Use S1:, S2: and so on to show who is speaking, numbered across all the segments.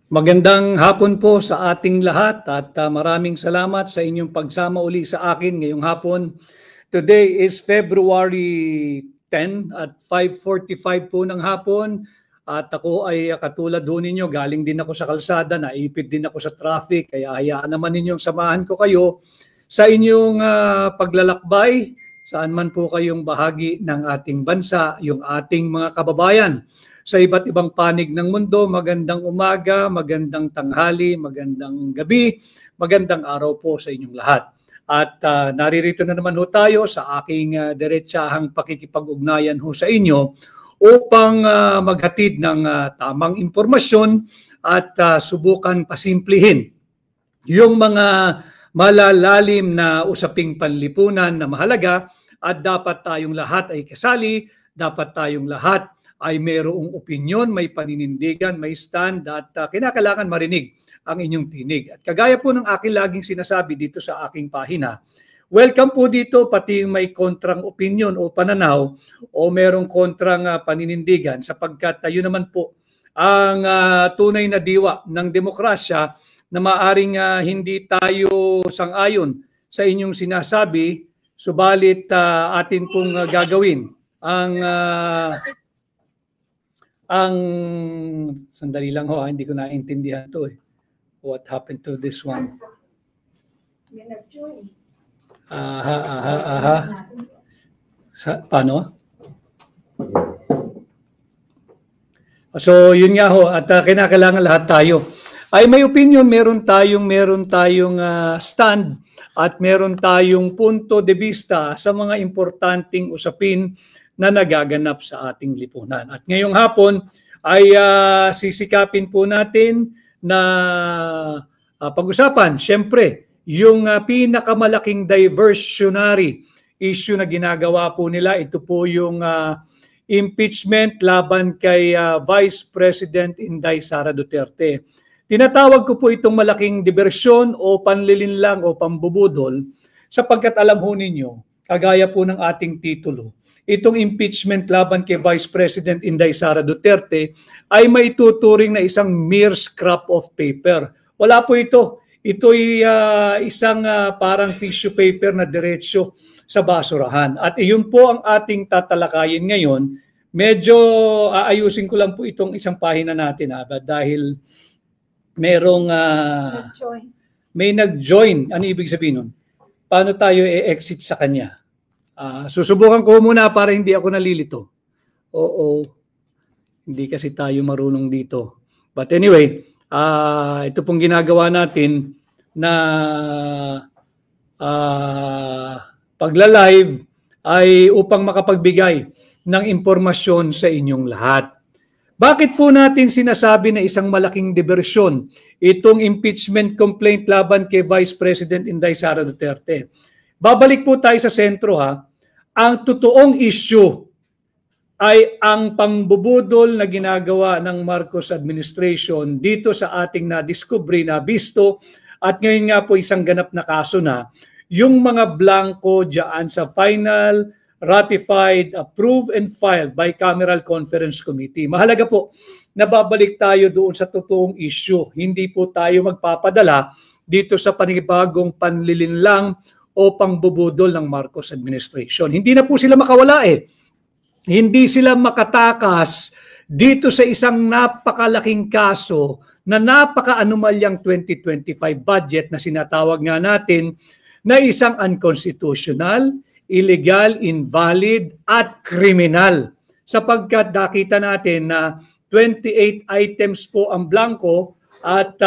S1: Magandang hapon po sa ating lahat at maraming salamat sa inyong pagsama uli sa akin ngayong hapon. Today is February 10 at 5:45 po ng hapon at ako ay katulad ho ninyo, galing din ako sa kalsada, naipit din ako sa traffic, kaya hayaan naman ninyong samahan ko kayo sa inyong paglalakbay saan man po kayong bahagi ng ating bansa, yung ating mga kababayan sa iba't ibang panig ng mundo. Magandang umaga, magandang tanghali, magandang gabi, magandang araw po sa inyong lahat. At naririto na naman ho tayo sa aking diretsahang pakikipag-ugnayan ho sa inyo upang maghatid ng tamang impormasyon at subukan pasimplihin yung mga malalalim na usaping panlipunan na mahalaga at dapat tayong lahat ay kasali, dapat tayong lahat ay mayroong opinyon, may paninindigan, may stand at kinakailangan marinig ang inyong tinig. At kagaya po ng aking laging sinasabi dito sa aking pahina, welcome po dito pati may kontrang opinyon o pananaw o merong kontrang paninindigan sapagkat tayo naman po ang tunay na diwa ng demokrasya na maaring hindi tayo sang-ayon sa inyong sinasabi, subalit atin pong gagawin ang sandali lang ho, hindi ko naintindihan to eh. What happened to this one? Paano? So yun nga ho, at kinakailangan lahat tayo ay may opinion, meron tayong stand at meron tayong punto de vista sa mga importanteng usapin na nagaganap sa ating lipunan. At ngayong hapon ay sisikapin po natin na pag-usapan, syempre, yung pinakamalaking diversionary issue na ginagawa po nila. Ito po yung impeachment laban kay Vice President Inday Sara Duterte. Tinatawag ko po itong malaking diversyon o panlilinlang o pambubudol sapagkat alam ho ninyo, kagaya po ng ating titulo, itong impeachment laban kay Vice President Inday Sara Duterte ay may tuturing na isang mere scrap of paper. Wala po ito. Ito'y isang parang tissue paper na diretsyo sa basurahan. At iyon po ang ating tatalakayin ngayon. Medyo aayusin ko lang po itong isang pahina natin dahil merong may nag-join. Ano ibig sabihin nun? Paano tayo e-exit sa kanya? Susubukan ko muna para hindi ako nalilito. Oo, hindi kasi tayo marunong dito. But anyway, ito pong ginagawa natin na pagla-live ay upang makapagbigay ng impormasyon sa inyong lahat. Bakit po natin sinasabi na isang malaking diversyon itong impeachment complaint laban kay Vice President Inday Sara Duterte? Babalik po tayo sa sentro Ang totoong issue ay ang pangbubudol na ginagawa ng Marcos administration dito sa ating na-discovery, na-bisto, at ngayon nga po isang ganap na kaso na yung mga blanco dyan sa final, ratified, approved, and filed bicameral conference committee. Mahalaga po na babalik tayo doon sa totoong issue. Hindi po tayo magpapadala dito sa panibagong panlilinlang o pangbubudol ng Marcos administration. Hindi na po sila makawala Hindi sila makatakas dito sa isang napakalaking kaso na napaka-anomalyang 2025 budget na sinatawag nga natin na isang unconstitutional, illegal, invalid at criminal. Sapagkat nakita natin na 28 items po ang blanco at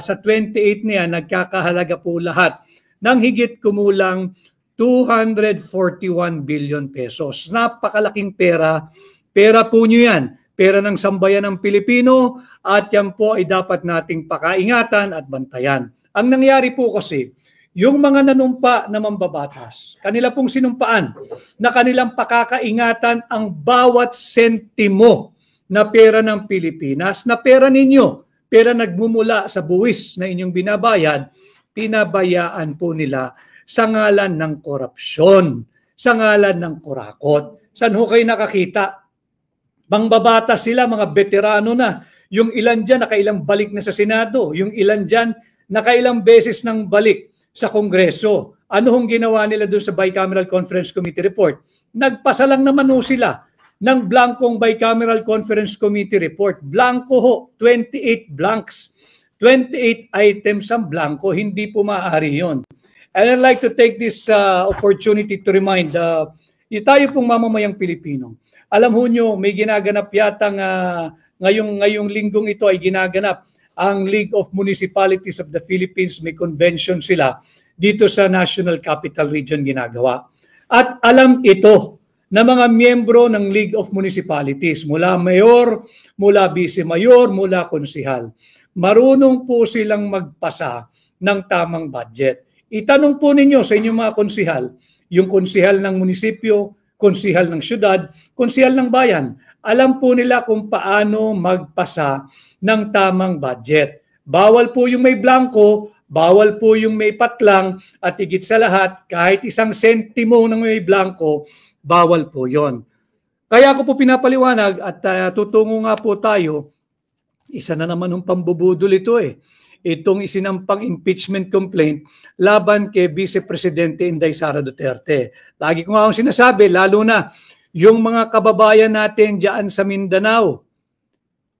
S1: sa 28 niya nagkakahalaga po lahat ng higit kumulang 241 billion pesos. Napakalaking pera. Pera po nyo yan. Pera ng sambayan ng Pilipino at yan po ay dapat nating pakaingatan at bantayan. Ang nangyari po kasi, yung mga nanumpa na mambabatas, kanila pong sinumpaan na kanilang pakakaingatan ang bawat sentimo na pera ng Pilipinas, na pera ninyo, pera nagmumula sa buwis na inyong binabayad, pinabayaan po nila sa ngalan ng korupsyon, sa ngalan ng kurakot. Saan ho kayo nakakita? Mangbabatas sila, mga veterano na, Yung ilan dyan nakailang balik na sa Senado. Yung ilan dyan nakailang beses nang balik sa Kongreso. Ano hong ginawa nila doon sa Bicameral Conference Committee report? Nagpasa lang naman ho sila ng blankong Bicameral Conference Committee report. Blanco ho, 28 blanks. 28 items ang blanco, hindi po maaari yun. And I'd like to take this opportunity to remind tayo pong mamamayang Pilipino. Alam ho nyo, may ginaganap yatang ngayong linggong ito ay ginaganap ang League of Municipalities of the Philippines. May convention sila dito sa National Capital Region ginagawa. At alam ito na mga miyembro ng League of Municipalities, mula mayor, mula vice-mayor, mula konsihal. Marunong po silang magpasa ng tamang budget. Itanong po ninyo sa inyong mga konsihal, yung konsihal ng munisipyo, konsihal ng syudad, konsihal ng bayan, alam po nila kung paano magpasa ng tamang budget. Bawal po yung may blanco, bawal po yung may patlang, at higit sa lahat, kahit isang sentimo ng may blanco, bawal po yon. Kaya ako po pinapaliwanag at tutungo nga po tayo, isa na naman ng pambubudol ito itong isinampang impeachment complaint laban kay Vice Presidente Inday Sara Duterte. Lagi ko nga akong sinasabi, lalo na yung mga kababayan natin dyan sa Mindanao,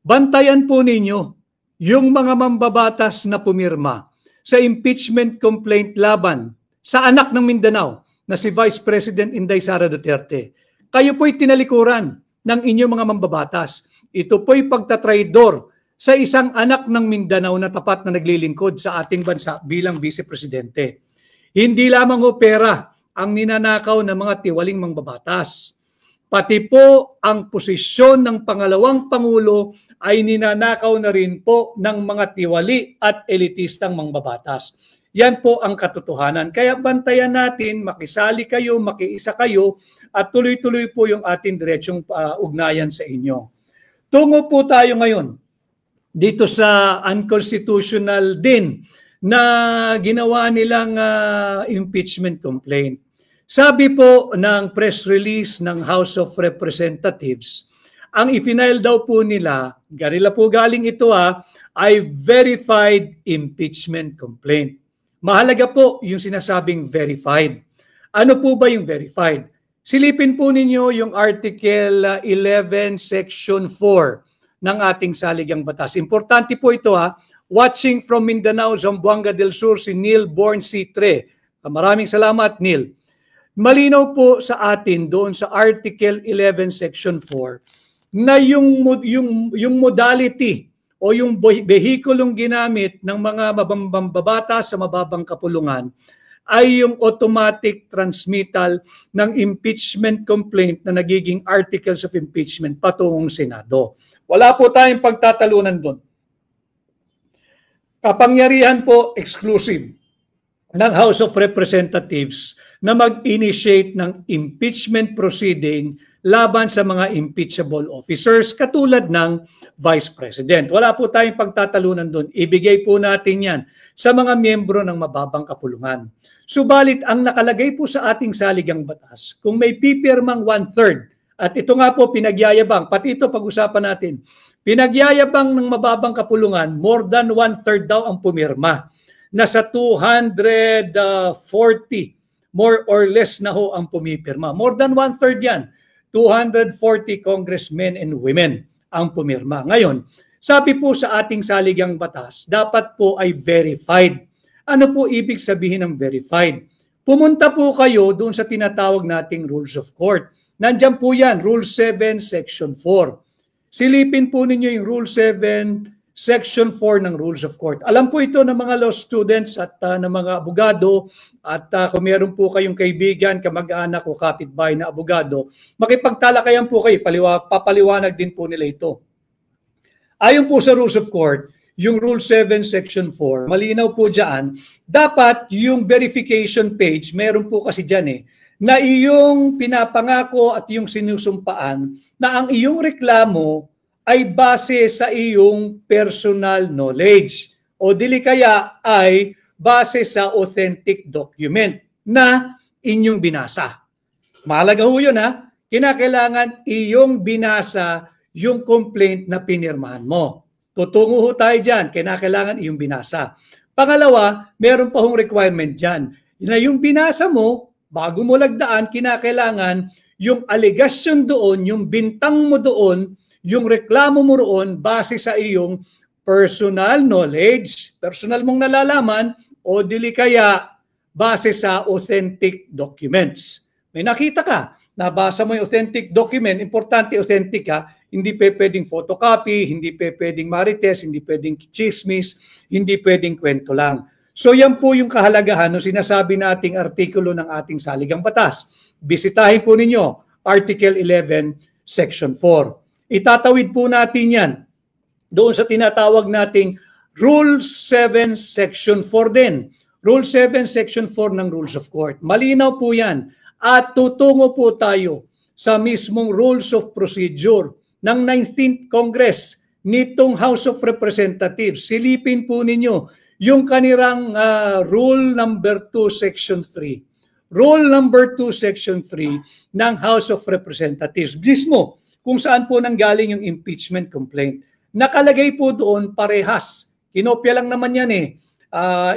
S1: bantayan po ninyo yung mga mambabatas na pumirma sa impeachment complaint laban sa anak ng Mindanao na si Vice President Inday Sara Duterte. Kayo po'y tinalikuran ng inyong mga mambabatas. Ito po'y pagtatraidor sa isang anak ng Mindanao na tapat na naglilingkod sa ating bansa bilang Vice Presidente. Hindi lamang ho pera ang ninanakaw ng mga tiwaling mambabatas. Pati po ang posisyon ng pangalawang Pangulo ay ninanakaw na rin po ng mga tiwali at elitistang mambabatas. Yan po ang katotohanan. Kaya bantayan natin, makisali kayo, makiisa kayo, at tuloy-tuloy po yung ating diretsong ugnayan sa inyo. Tungo po tayo ngayon dito sa unconstitutional din na ginawa nilang impeachment complaint. Sabi po ng press release ng House of Representatives, ang ifinail daw po nila, ganila po galing ito ay verified impeachment complaint. Mahalaga po yung sinasabing verified. Ano po ba yung verified? Silipin po ninyo yung Article 11 Section 4 ng ating saligang batas. Importante po ito Watching from Mindanao, Zamboanga del Sur, si Neil Born C3. Maraming salamat, Neil. Malinaw po sa atin doon sa Article 11 Section 4 na yung modality o yung vehikulong ginamit ng mga mababata sa mababang kapulungan ay yung automatic transmittal ng impeachment complaint na nagiging articles of impeachment patungong Senado. Wala po tayong pagtatalunan doon. Kapangyarihan po exclusive ng House of Representatives na mag-initiate ng impeachment proceeding laban sa mga impeachable officers katulad ng Vice President. Wala po tayong pagtatalunan doon. Ibigay po natin yan sa mga miyembro ng mababang kapulungan. Subalit ang nakalagay po sa ating saligang batas, kung may pipirmang 1/3, at ito nga po pinagyayabang, pati ito pag-usapan natin, pinagyayabang ng mababang kapulungan, more than 1/3 daw ang pumirma. Nasa 240, more or less na ho ang pumipirma. More than 1/3 yan. 240 congressmen and women ang pumirma. Ngayon, sabi po sa ating saligang batas, dapat po ay verified. Ano po ibig sabihin ng verified? Pumunta po kayo doon sa tinatawag nating Rules of Court. Nandiyan po yan, Rule 7, Section 4. Silipin po ninyo yung Rule 7, Section 4 ng Rules of Court. Alam po ito ng mga law students at ng mga abogado, at kung meron po kayong kaibigan, kamag-anak o kapitbahay na abogado, makipagtalakayan po kayo, papaliwanag din po nila ito. Ayon po sa Rules of Court, yung Rule 7, Section 4, malinaw po dyan, dapat yung verification page, meron po kasi dyan na iyong pinapangako at iyong sinusumpaan na ang iyong reklamo ay base sa iyong personal knowledge o dili kaya ay base sa authentic document na inyong binasa. Mahalaga ho yun kinakailangan iyong binasa yung complaint na pinirmahan mo. Tutungo ho tayo dyan, kailangan iyong binasa. Pangalawa, meron pa hong requirement dyan. Na yung binasa mo, bago mo lagdaan, kinakailangan yung allegation doon, yung bintang mo doon, yung reklamo mo roon, base sa iyong personal knowledge, personal mong nalalaman, o dili kaya base sa authentic documents. May nakita ka, nabasa mo yung authentic document, importante authentic ha, hindi pwedeng photocopy, hindi pwedeng marites, hindi pwedeng chismis, hindi pwedeng kwento lang. So yan po yung kahalagahan ng sinasabi nating artikulo ng ating saligang batas. Bisitahin po ninyo, Article 11, Section 4. Itatawid po natin yan doon sa tinatawag nating Rule 7, Section 4 din. Rule 7, Section 4 ng Rules of Court. Malinaw po yan. At tutungo po tayo sa mismong Rules of Procedure ng 19th Congress nitong House of Representatives. Silipin po ninyo yung kanirang Rule number 2, Section 3. Rule number 2, Section 3 ng House of Representatives. Mismo, kung saan po nanggaling yung impeachment complaint. Nakalagay po doon parehas. Kinopya lang naman yan eh.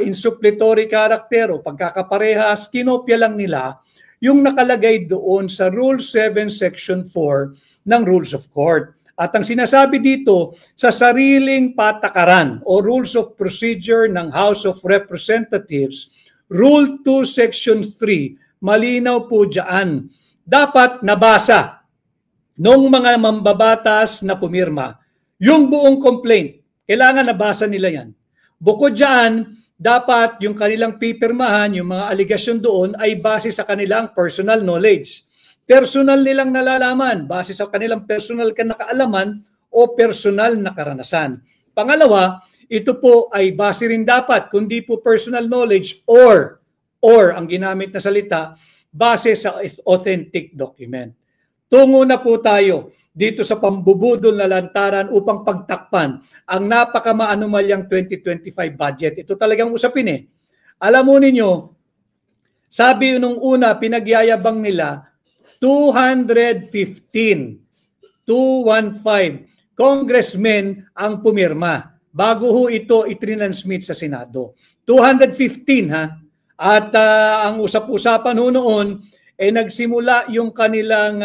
S1: In suppletory character o pagkakaparehas, kinopya lang nila yung nakalagay doon sa Rule 7, Section 4 ng Rules of Court. At ang sinasabi dito, sa sariling patakaran o Rules of Procedure ng House of Representatives, Rule 2, Section 3, malinaw po dyan. Dapat nabasa nung mga mambabatas na pumirma yung buong complaint. Kailangan nabasa nila yan. Bukod dyan, dapat yung kanilang pipirmahan, yung mga aligasyon doon ay base sa kanilang personal knowledge. Personal nilang nalalaman, base sa kanilang personal na kaalaman o personal na karanasan. Pangalawa, ito po ay base rin dapat, kundi po personal knowledge or ang ginamit na salita, base sa authentic document. Tungo na po tayo dito sa pambubudol na lantaran upang pagtakpan ang napakamaanumalyang 2025 budget. Ito talagang usapin eh. Alam mo ninyo, sabi nung una, pinagyayabang nila, 215 congressmen ang pumirma bago ho ito itrinansmit sa Senado. 215 ha. At ang usap-usapan ho noon, nagsimula yung kanilang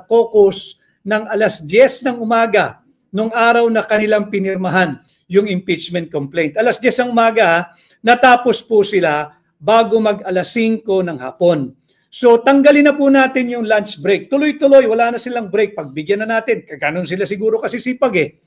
S1: caucus ng alas 10 ng umaga nung araw na kanilang pinirmahan yung impeachment complaint. Alas 10 ng umaga, natapos po sila bago mag alas 5 ng hapon. So tanggalin na po natin yung lunch break. Tuloy-tuloy, wala na silang break. Pagbigyan na natin, kaganon sila siguro kasi sipag eh.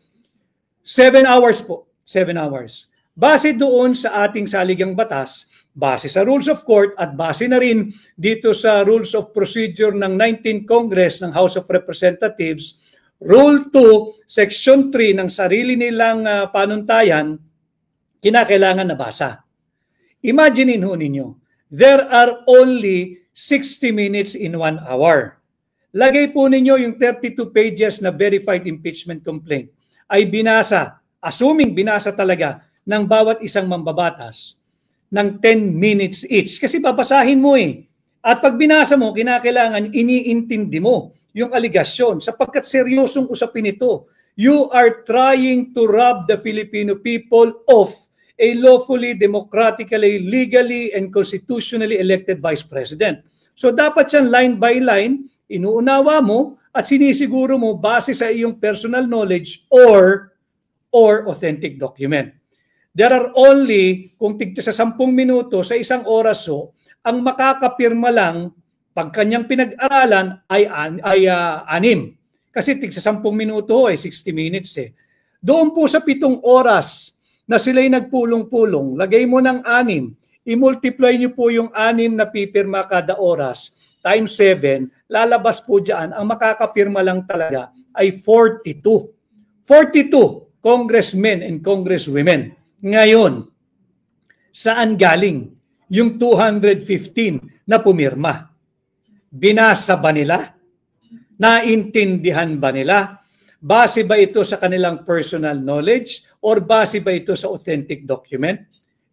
S1: 7 hours po, 7 hours. Base doon sa ating saligang batas, base sa Rules of Court at base na rin dito sa Rules of Procedure ng 19th Congress ng House of Representatives, Rule 2, Section 3 ng sarili nilang panuntayan, kinakailangan nabasa. Imaginein ho ninyo, there are only 60 minutes in 1 hour. Lagay po ninyo yung 32 pages na verified impeachment complaint ay binasa, assuming binasa talaga ng bawat isang mambabatas ng 10 minutes each. Kasi babasahin mo eh. At pag binasa mo, kinakailangan iniintindi mo yung aligasyon sapagkat seryosong usapin ito. You are trying to rob the Filipino people of a lawfully, democratically, legally, and constitutionally elected Vice President. So dapat yan line by line, inuunawa mo at sinisiguro mo base sa iyong personal knowledge or authentic document. There are only, kung tigto sa 10 minuto, sa isang oras so, ang makakapirma lang pag kanyang pinag-aralan ay 6. Kasi tig sa 10 minuto ay 60 minutes eh. Doon po sa 7 oras na sila'y nagpulong-pulong, lagay mo ng 6, i-multiply niyo po yung 6 na pipirma kada oras times 7, lalabas po dyan, ang makakapirma lang talaga ay 42. 42 congressmen and congresswomen. Ngayon, saan galing yung 215 na pumirma? Binasa ba nila? Naintindihan ba nila? Base ba ito sa kanilang personal knowledge or base ba ito sa authentic document?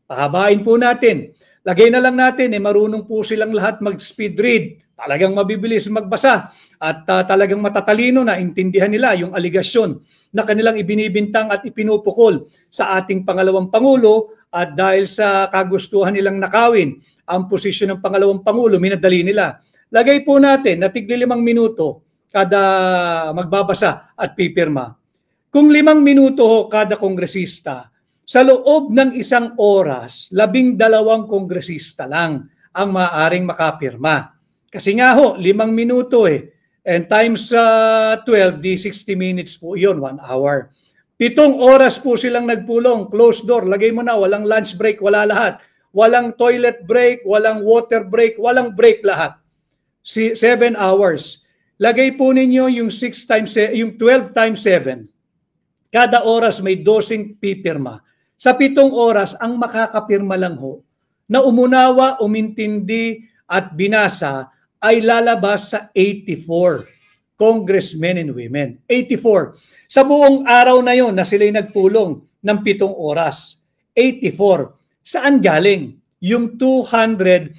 S1: Pahabain po natin. Lagay na lang natin, marunong po silang lahat mag-speed read. talagang mabibilis magbasa at talagang matatalino na intindihan nila yung aligasyon na kanilang ibinibintang at ipinupukol sa ating pangalawang Pangulo, at dahil sa kagustuhan nilang nakawin ang posisyon ng pangalawang Pangulo, minadali nila. Lagay po natin na tigli 5 minuto kada magbabasa at pipirma. Kung 5 minuto kada kongresista, sa loob ng 1 oras, 12 kongresista lang ang maaaring makapirma. Kasi nga ho, 5 minuto and times 12, di 60 minutes po yun, 1 hour. 7 oras po silang nagpulong, closed door, lagay mo na, walang lunch break, wala lahat. Walang toilet break, walang water break, walang break lahat. 7 hours. Lagay po ninyo yung 12 times 7. Kada oras may 12 pipirma. Sa 7 oras, ang makakapirma lang ho, na umunawa, umintindi at binasa ay lalabas sa 84 congressmen and women. 84. Sa buong araw na yon na sila'y nagpulong ng 7 oras. 84. Saan galing? Yung 215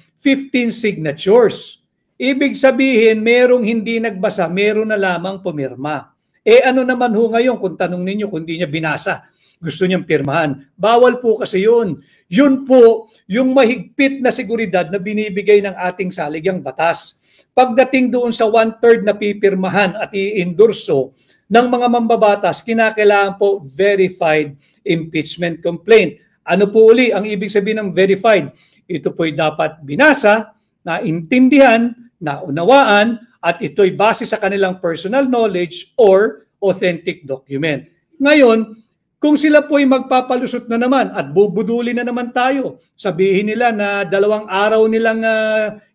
S1: signatures. Ibig sabihin, merong hindi nagbasa, meron na lamang pumirma. Ano naman ho ngayon kung tanong ninyo kung hindi niya binasa, gusto niyang pirmahan. Bawal po kasi yun. Yun po yung mahigpit na seguridad na binibigay ng ating saligang batas. Pagdating doon sa 1/3 na pipirmahan at i-endorso ng mga mambabatas, kinakailangan po verified impeachment complaint. Ano po uli ang ibig sabihin ng verified? Ito po'y dapat binasa, naintindihan, naunawaan, at ito'y base sa kanilang personal knowledge or authentic document. Ngayon, kung sila po'y magpapalusot na naman at bubuduli na naman tayo, sabihin nila na 2 araw nilang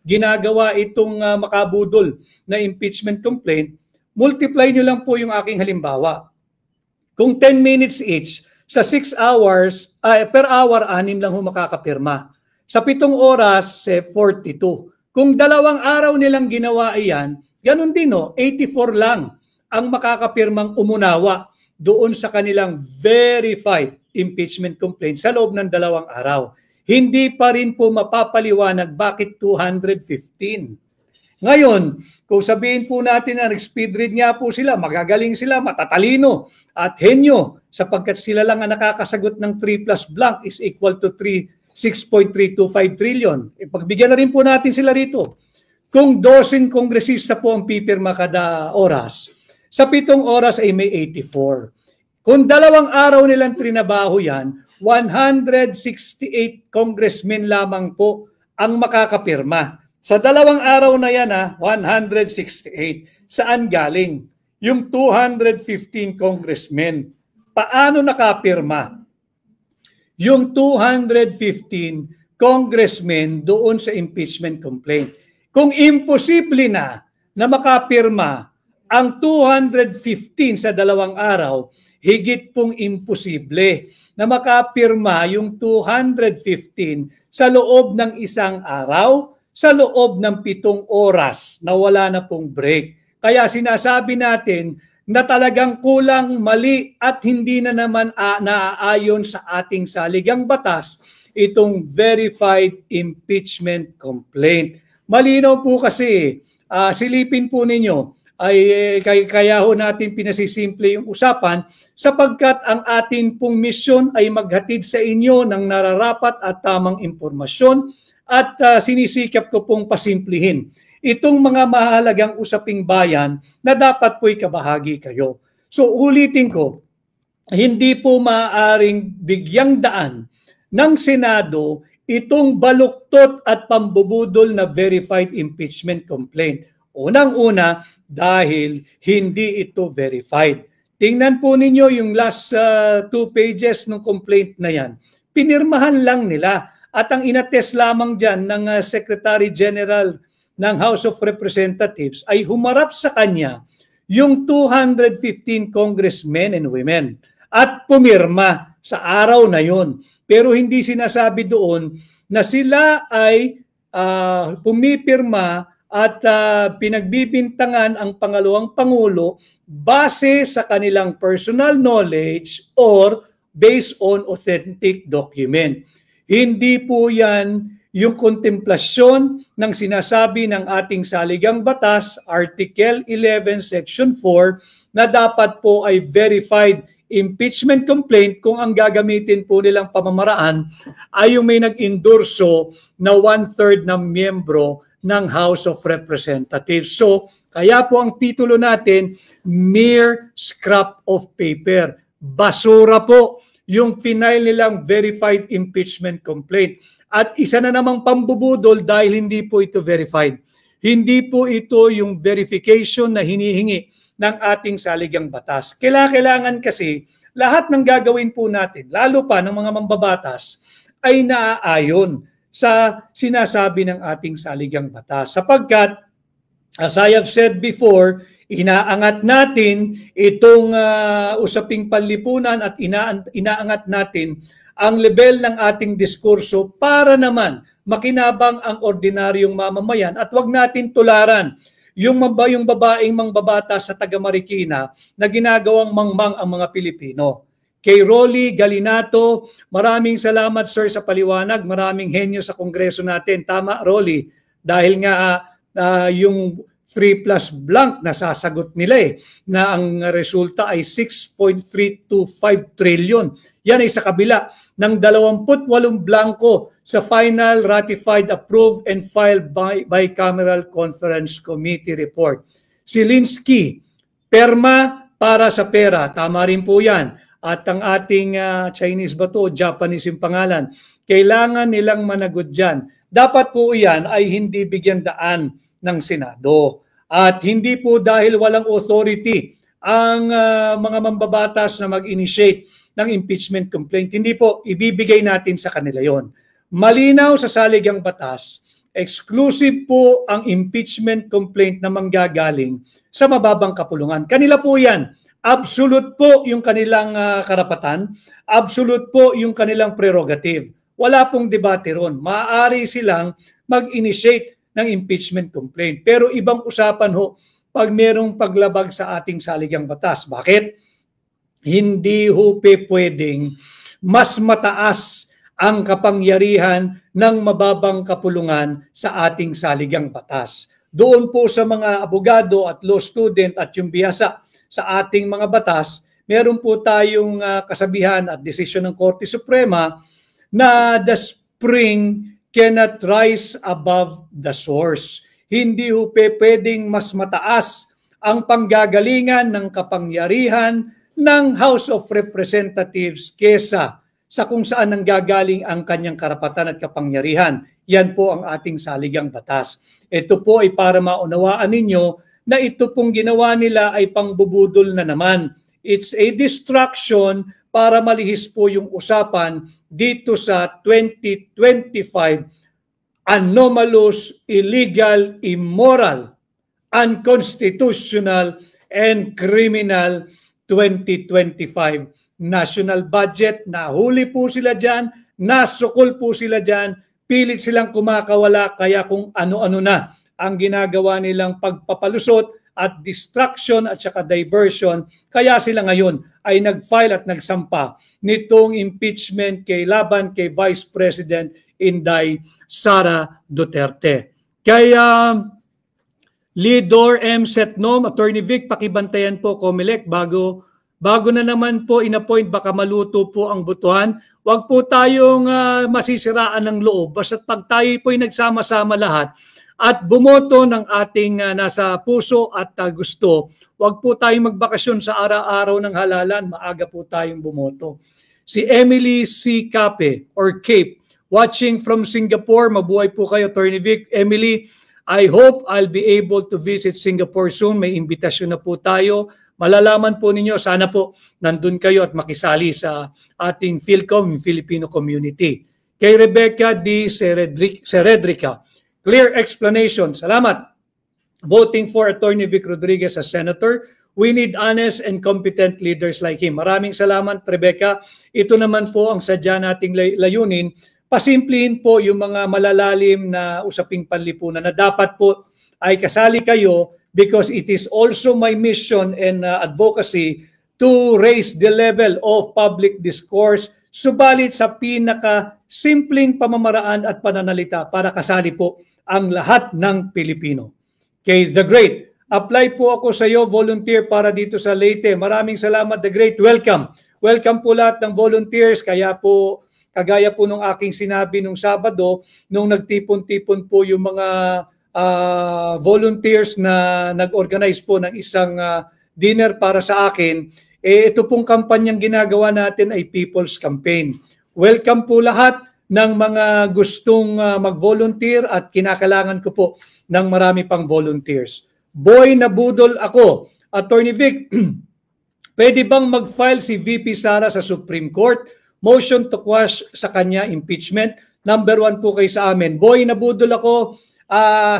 S1: ginagawa itong makabudol na impeachment complaint, multiply nyo lang po yung aking halimbawa. Kung 10 minutes each, sa 6 hours, per hour, 6 lang ho makakapirma. Sa 7 oras, 42. Kung 2 araw nilang ginawa iyan, ganun din 84 lang ang makakapirmang umunawa doon sa kanilang verified impeachment complaint sa loob ng 2 araw. Hindi pa rin po mapapaliwanag bakit 215. Ngayon, kung sabihin po natin na nag-speed read nga po sila, magagaling sila, matatalino at henyo sapagkat sila lang ang nakakasagot ng 3 plus blank is equal to 6.325 trillion. Pagbigyan na rin po natin sila rito. Kung 12 kongresista po ang pipirma kada oras, sa 7 oras ay may 84. Kung 2 araw nilang trinabaho yan, 168 congressmen lamang po ang makakapirma. Sa 2 araw na yan, 168. Saan galing? Yung 215 congressmen. Paano nakapirma? Yung 215 congressmen doon sa impeachment complaint. Kung imposible na makapirma ang 215 sa 2 araw, higit pong imposible na makapirma yung 215 sa loob ng 1 araw, sa loob ng 7 oras na wala na pong break. Kaya sinasabi natin na talagang kulang, mali at hindi na naman naaayon sa ating saligang batas itong verified impeachment complaint. Malinaw po kasi, silipin po ninyo, ay kaya ho natin pinasisimple yung usapan sapagkat ang atin pong misyon ay maghatid sa inyo ng nararapat at tamang impormasyon at sinisikap ko pong pasimplihin itong mga mahalagang usaping bayan na dapat po'y kabahagi kayo. So ulitin ko, hindi po maaaring bigyang daan ng Senado itong baluktot at pambubudol na verified impeachment complaint. Unang-una, dahil hindi ito verified. Tingnan po ninyo yung last 2 pages ng complaint na yan. Pinirmahan lang nila at ang inattest lamang dyan ng Secretary General ng House of Representatives ay humarap sa kanya yung 215 congressmen and women at pumirma sa araw na yon. Pero hindi sinasabi doon na sila ay pumipirma at pinagbibintangan ang pangalawang Pangulo base sa kanilang personal knowledge or based on authentic document. Hindi po yan yung kontemplasyon ng sinasabi ng ating saligang batas, Article 11, Section 4, na dapat po ay verified impeachment complaint kung ang gagamitin po nilang pamamaraan ay yung may nag-endorso na 1/3 ng miyembro ng House of Representatives. So, kaya po ang titulo natin, mere scrap of paper. Basura po yung final nilang verified impeachment complaint. At isa na namang pambubudol dahil hindi po ito verified. Hindi po ito yung verification na hinihingi ng ating saligang batas. Kailangan kasi lahat ng gagawin po natin, lalo pa ng mga mambabatas, ay naaayon sa sinasabi ng ating saligang batas. Sapagkat, as I have said before, inaangat natin itong usaping panlipunan at inaangat natin ang level ng ating diskurso para naman makinabang ang ordinaryong mamamayan at wag natin tularan yung babaeng mangbabata sa taga Marikina na ginagawang mangmang ang mga Pilipino. Kay Rolly Galinato, maraming salamat sir sa paliwanag, maraming henyo sa kongreso natin. Tama Rolly, dahil nga yung 3 plus blank na sasagot nila na ang resulta ay 6.325 trillion. Yan ay sa kabila ng 28 blanco sa final ratified, approved, and filed bicameral conference committee report. Si Linsky, perma para sa pera. Tama rin po yan. At ang ating Chinese ba to, Japanese yung pangalan, kailangan nilang managot dyan. Dapat po yan ay hindi bigyan daan ng Senado. At hindi po dahil walang authority ang mga mambabatas na mag-initiate ng impeachment complaint. Hindi po, ibibigay natin sa kanila yon. Malinaw sa saligang batas, exclusive po ang impeachment complaint na manggagaling sa mababang kapulungan. Kanila po yan. Absolute po yung kanilang karapatan. Absolute po yung kanilang prerogative. Wala pong debate ron. Maaari silang mag-initiate ng impeachment complaint. Pero ibang usapan ho pag merong paglabag sa ating saligang batas. Bakit? Hindi ho pwedeng mas mataas ang kapangyarihan ng mababang kapulungan sa ating saligang batas. Doon po sa mga abogado at law student at yung biyasa sa ating mga batas, meron po tayong kasabihan at desisyon ng Korte Suprema na the spring cannot rise above the source. Hindi ho pwedeng mas mataas ang panggagalingan ng kapangyarihan ng House of Representatives kesa sa kung saan nanggagaling ang kanyang karapatan at kapangyarihan. Yan po ang ating saligang batas. Ito po ay para maunawaan ninyo na ito pong ginawa nila ay pangbubudol na naman. It's a distraction para malihis po yung usapan dito sa 2025 anomalous, illegal, immoral, unconstitutional, and criminal 2025 national budget. Nahuli po sila dyan, nasukol po sila dyan, pilit silang kumakawala, kaya kung ano-ano na ang ginagawa nilang pagpapalusot at distraction at saka diversion, kaya sila ngayon ay nag-file at nagsampa nitong impeachment laban kay Vice President Inday Sara Duterte. Kaya Lidor M. Setnom, Attorney Vic, pakibantayan po Comelec bago na naman po inappoint, baka maluto po ang butuhan. Huwag po tayong masisiraan ng loob. Basta pag tayo po ay nagsama-sama lahat at bumoto ng ating nasa puso at gusto, huwag po tayong magbakasyon sa araw-araw ng halalan. Maaga po tayong bumoto. Si Emily C. Cape or Cape, watching from Singapore. Mabuhay po kayo, Attorney Vic. Emily, I hope I'll be able to visit Singapore soon. May imbitasyon na po tayo. Malalaman po ninyo, sana po nandun kayo at makisali sa ating PhilCom, Filipino community. Kay Rebecca D. Seredrica, clear explanation. Salamat. Voting for Attorney Vic Rodriguez as Senator. We need honest and competent leaders like him. Maraming salamat, Rebecca. Ito naman po ang sadya nating layunin. Pasimplihin po yung mga malalalim na usaping panlipunan na dapat po ay kasali kayo because it is also my mission and advocacy to raise the level of public discourse, subalit sa pinaka-simpleng pamamaraan at pananalita para kasali po ang lahat ng Pilipino. Okay, The Great, apply po ako sa iyo, volunteer para dito sa Leyte. Maraming salamat, The Great. Welcome. Welcome po lahat ng volunteers. Kaya po, kagaya po nung aking sinabi nung Sabado, nung nagtipon-tipon po yung mga volunteers na nag-organize po ng isang dinner para sa akin, ito pong kampanyang ginagawa natin ay People's Campaign. Welcome po lahat ng mga gustong mag-volunteer at kinakailangan ko po ng marami pang volunteers. Boy, nabudol ako. Attorney Vic, pwede bang mag-file si VP Sara sa Supreme Court? Motion to quash sa kanya impeachment. Number 1 po kayo sa amin. Boy, nabudol ako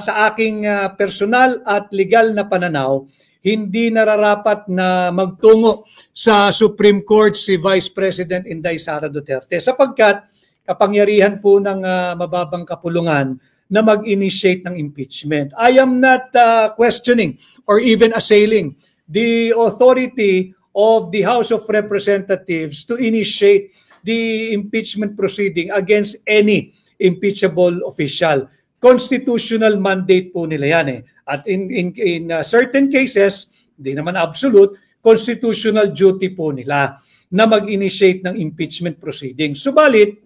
S1: sa aking personal at legal na pananaw. Hindi nararapat na magtungo sa Supreme Court si Vice President Inday Sara Duterte sapagkat kapangyarihan po ng mababang kapulungan na mag-initiate ng impeachment. I am not questioning or even assailing the authority of the House of Representatives to initiate the impeachment proceeding against any impeachable official. Constitutional mandate po nila yan eh. At in certain cases, hindi naman absolute, constitutional duty po nila na mag-initiate ng impeachment proceeding. Subalit,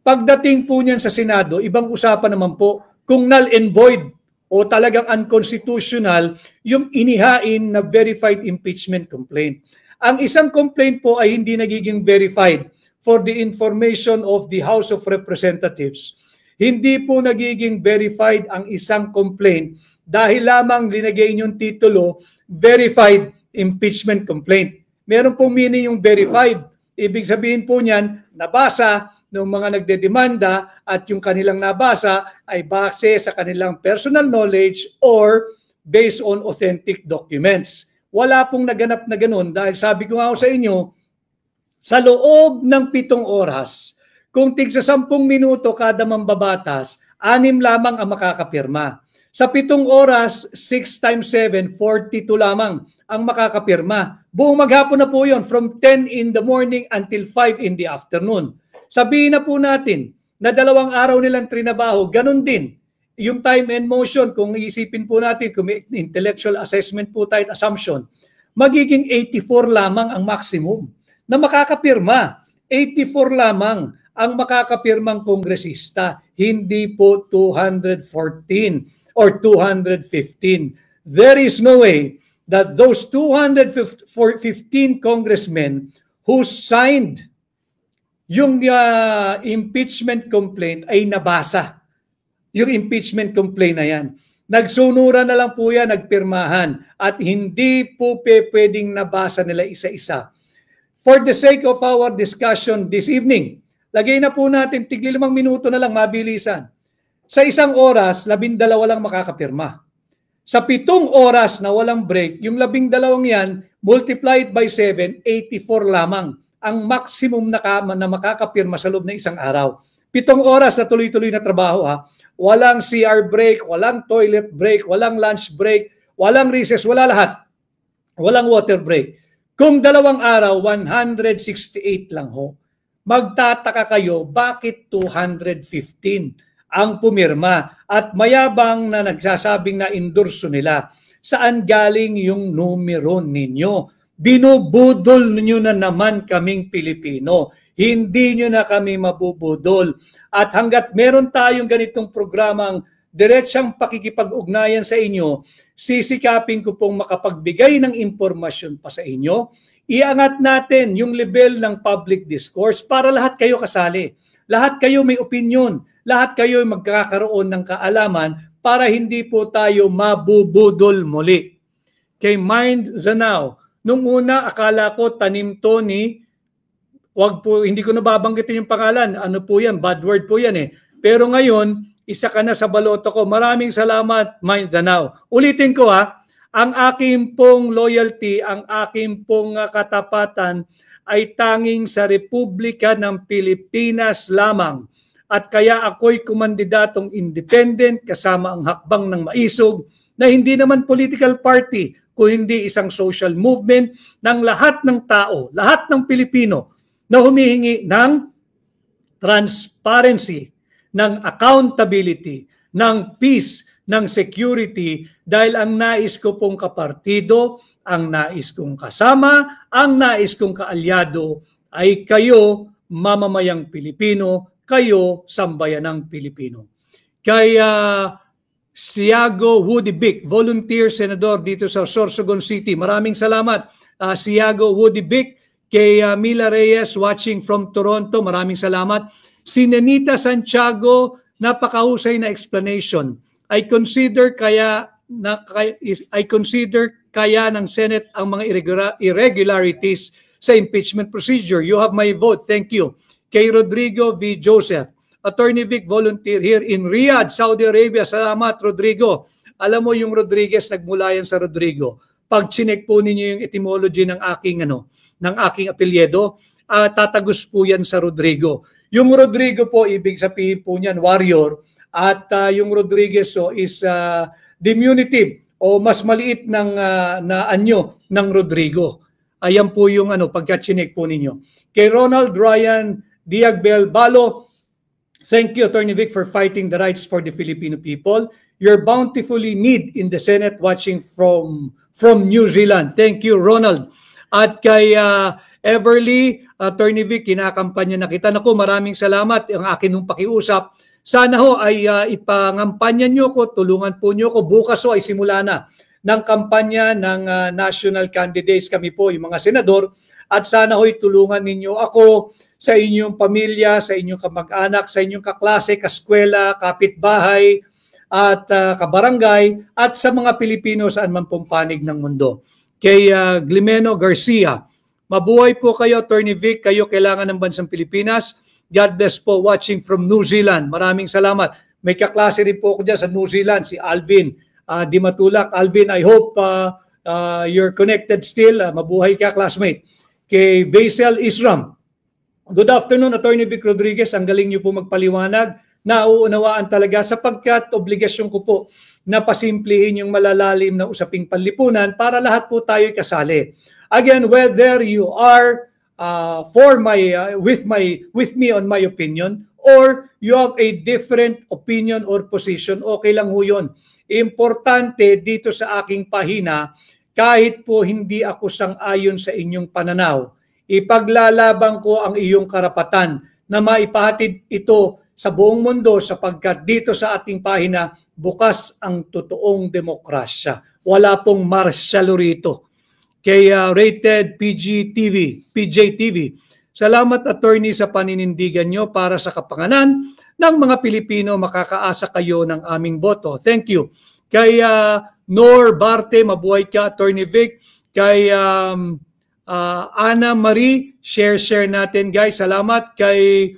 S1: pagdating po niyan sa Senado, ibang usapan naman po kung null and void o talagang unconstitutional yung inihain na verified impeachment complaint. Ang isang complaint po ay hindi nagiging verified for the information of the House of Representatives. Hindi po nagiging verified ang isang complaint dahil lamang linagay yung titulo, verified impeachment complaint. Meron pong meaning yung verified. Ibig sabihin po niyan, nabasa ng mga nagdedemanda at yung kanilang nabasa ay base sa kanilang personal knowledge or based on authentic documents. Wala pong naganap na ganun dahil sabi ko nga sa inyo, sa loob ng 7 oras, kung tig sa 10 minuto kada mambabatas, 6 lamang ang makakapirma. Sa 7 oras, 6 times 7, 42 lamang ang makakapirma. Buong maghapon na po yun, from 10 in the morning until 5 in the afternoon. Sabihin na po natin na 2 araw nilang trinabaho, ganun din. Yung time and motion, kung iisipin po natin, kung may intellectual assessment po tayo, assumption, magiging 84 lamang ang maximum na makakapirma. 84 lamang ang makakapirmang kongresista, hindi po 214 or 215. There is no way that those 215 congressmen who signed yung impeachment complaint ay nabasa. Yung impeachment complaint na yan. Nagsunuran na lang po yan, nagpirmahan. At hindi po pwedeng nabasa nila isa-isa. For the sake of our discussion this evening, lagay na po natin tigli 5 minuto na lang, mabilisan. Sa 1 oras, 12 lang makakapirma. Sa 7 oras na walang break, yung 12 yan, multiplied by 7, 84 lamang ang maximum na makakapirma sa loob ng 1 araw. 7 oras na tuloy-tuloy na trabaho ha. Walang CR break, walang toilet break, walang lunch break, walang recess, wala lahat. Walang water break. Kung 2 araw, 168 lang ho. Magtataka kayo, bakit 215 ang pumirma? At mayabang na nagsasabing na endorso nila. Saan galing yung numero ninyo? Binubudol nyo na naman kaming Pilipino. Hindi nyo na kami mabubudol. At hanggat meron tayong ganitong programang diretsang pakikipag-ugnayan sa inyo, sisikapin ko pong makapagbigay ng impormasyon pa sa inyo. Iangat natin yung level ng public discourse para lahat kayo kasali. Lahat kayo may opinion. Lahat kayo magkakaroon ng kaalaman para hindi po tayo mabubudol muli. Kay Mind Zanao, nung una akala ko tanim to ni, wag po, hindi ko nababanggitin yung pangalan. Ano po yan? Bad word po yan eh. Pero ngayon, isa ka na sa baloto ko. Maraming salamat, Mind Zanao. Ulitin ko ha, ang aking pong loyalty, ang aking pong katapatan ay tanging sa Republika ng Pilipinas lamang. At kaya ako'y kumandidatong independent kasama ang hakbang ng maisog na hindi naman political party, kung hindi isang social movement ng lahat ng tao, lahat ng Pilipino na humihingi ng transparency, ng accountability, ng peace, ng security, dahil ang nais ko pong kapartido, ang nais kong kasama, ang nais kong kaalyado ay kayo, mamamayang Pilipino, kayo, sambayanang Pilipino. Kaya Siago Woody Bic, volunteer senador dito sa Sorsogon City. Maraming salamat, Siago Woody Bic. Kay Mila Reyes watching from Toronto, maraming salamat. Si Nenita Santiago, napakahusay na explanation. I consider kaya ng Senate ang mga irregularities sa impeachment procedure. You have my vote. Thank you. Kay Rodrigo V. Joseph, Attorney Vic, volunteer here in Riyadh, Saudi Arabia. Salamat, Rodrigo. Alam mo yung Rodriguez, nagmula yan sa Rodrigo. Pag chinek po ninyo yung etymology ng aking apelyido, tatagos po yan sa Rodrigo. Yung Rodrigo po, ibig sabihin po niyan, warrior. At yung Rodriguez is diminutive o mas maliit na anyo ng Rodrigo. Ayan po yung pagka-chinek po ninyo. Kay Ronald Ryan Diagbel Balo, thank you, Attorney Vic, for fighting the rights for the Filipino people. You're bountifully need in the Senate watching from New Zealand. Thank you, Ronald. At kay Everly, Attorney Vic, kinakampanya na kita. Naku, maraming salamat ang akin nung pakiusap. Sana ho ay ipangampanyan nyo ko, tulungan po nyo ko. Bukas ho ay simula na ng kampanya ng national candidates, kami po, yung mga senador. At sana ho'y tulungan ninyo ako sa inyong pamilya, sa inyong kamag-anak, sa inyong kaklase, kaskwela, kapitbahay, at kabarangay, at sa mga Pilipino saan man pong panig ng mundo. Kay Glimeno Garcia, mabuhay po kayo, Attorney Vic, kayo kailangan ng bansang Pilipinas. God bless po, watching from New Zealand. Maraming salamat. May kaklase rin po ako dyan sa New Zealand, si Alvin Di Matulak. Alvin, I hope you're connected still. Mabuhay ka, classmate. Kay Basil Isram, good afternoon, Attorney Vic Rodriguez. Ang galing niyo po magpaliwanag. Nauunawaan talaga sapagkat obligasyon ko po na pasimplihin yung malalalim na usaping panlipunan para lahat po tayo'y kasali. Again, whether you are with me on my opinion or you have a different opinion or position, okay lang ho yun. Importante dito sa aking pahina, kahit po hindi ako sang-ayon sa inyong pananaw, ipaglalaban ko ang iyong karapatan na maipahatid ito sa buong mundo sapagkat dito sa ating pahina bukas ang totoong demokrasya. Wala pong martial rito. Kay Rated PJ TV, salamat, Attorney, sa paninindigan nyo para sa kapanganan ng mga Pilipino. Makakaasa kayo ng aming boto. Thank you. Kay Nor Barte, mabuhay ka, Attorney Vic. Kay Ana Marie, share natin, guys. Salamat. Kay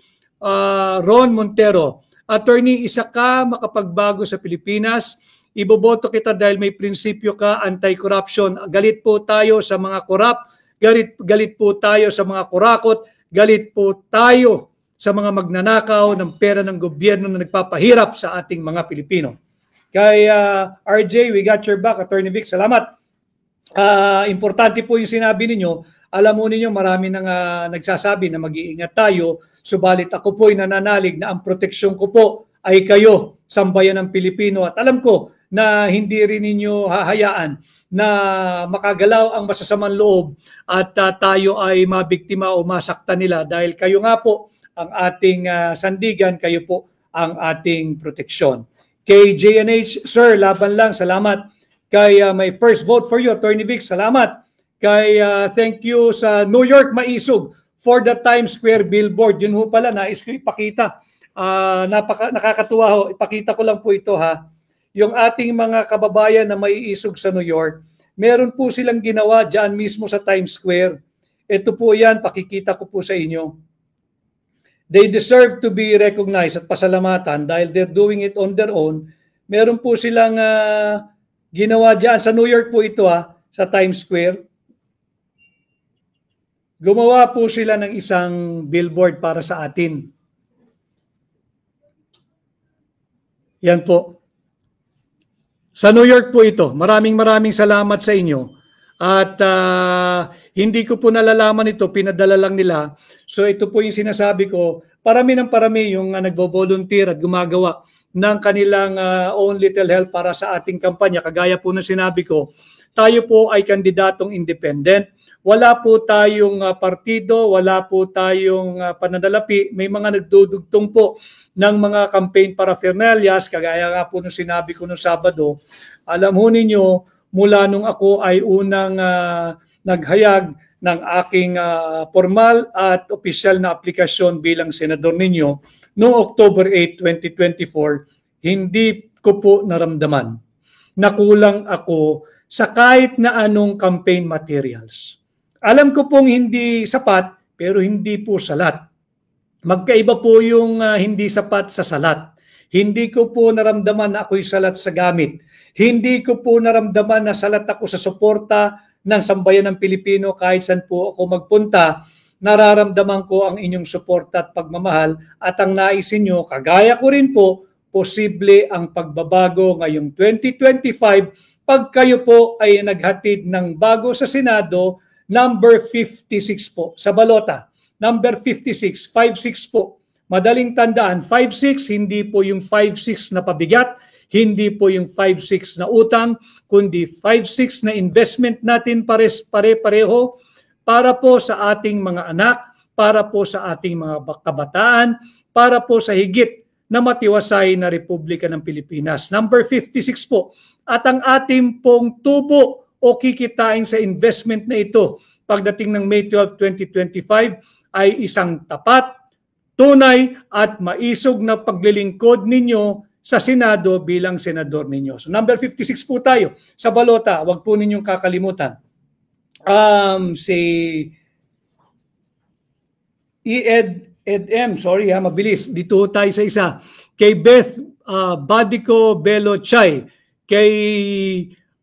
S1: Ron Montero, Attorney, isa ka makapagbago sa Pilipinas. Iboboto kita dahil may prinsipyo ka, anti-corruption. Galit po tayo sa mga korap, galit po tayo sa mga kurakot, galit po tayo sa mga magnanakaw ng pera ng gobyerno na nagpapahirap sa ating mga Pilipino. Kay RJ, we got your back, Attorney Vic. Salamat. Importante po yung sinabi ninyo. Alam mo ninyo, marami nang nagsasabi na mag-iingat tayo. Subalit ako po'y nananalig na ang proteksyon ko po ay kayo, sambayan ng Pilipino. At alam ko na hindi rin ninyo hahayaan na makagalaw ang masasamang loob at tayo ay mabiktima o masaktan nila dahil kayo nga po ang ating sandigan, kayo po ang ating proteksyon. Kay JNH, sir, laban lang, salamat. Kay my first vote for you, Attorney Vic, salamat. Kay thank you sa New York Maisog for the Times Square billboard. Yun ho pala, nais ko ipakita. Nakakatuwa ho, ipakita ko lang po ito ha. Yung ating mga kababayan na maiisog sa New York, meron po silang ginawa dyan mismo sa Times Square. Ito po yan, pakikita ko po sa inyo. They deserve to be recognized at pasalamatan dahil they're doing it on their own. Meron po silang ginawa dyan. Sa New York po ito sa Times Square. Gumawa po sila ng isang billboard para sa atin. Yan po. Sa New York po ito. Maraming salamat sa inyo. At hindi ko po nalalaman ito, pinadala lang nila. So ito po yung sinasabi ko, parami yung nagvo-volunteer at gumagawa ng kanilang own little help para sa ating kampanya. Kagaya po na sinabi ko, tayo po ay kandidatong independent. Wala po tayong partido, wala po tayong pananalapi. May mga nagdudugtong po ng mga campaign paraphernalias, kagaya nga po nung sinabi ko nung Sabado. Alam ho ninyo, mula nung ako ay unang naghayag ng aking formal at opisyal na aplikasyon bilang senador ninyo noong October 8, 2024, hindi ko po naramdaman na kulang ako sa kahit na anong campaign materials. Alam ko pong hindi sapat, pero hindi po salat. Magkaiba po yung hindi sapat sa salat. Hindi ko po naramdaman na ako'y salat sa gamit. Hindi ko po naramdaman na salat ako sa suporta ng sambayan ng Pilipino kahit saan po ako magpunta. Nararamdaman ko ang inyong suporta at pagmamahal at ang naisin nyo, kagaya ko rin po, posible ang pagbabago ngayong 2025 pag kayo po ay naghatid ng bago sa Senado, number 56 po sa balota. Number 56, 56 po. Madaling tandaan, 5-6, hindi po yung 5-6 na pabigat, hindi po yung 5-6 na utang, kundi 5-6 na investment natin pare-pareho para po sa ating mga anak, para po sa ating mga kabataan, para po sa higit na matiwasay na Republika ng Pilipinas. Number 56 po. At ang ating pong tubo o kikitain sa investment na ito pagdating ng May 12, 2025 ay isang tapat, tunay at maisog na paglilingkod ninyo sa Senado bilang senador ninyo. So number 56 po tayo sa balota. Huwag po ninyong kakalimutan. Si EDM, sorry ha, mabilis. Dito tayo sa isa. Kay Beth Badico Belo Chay, kay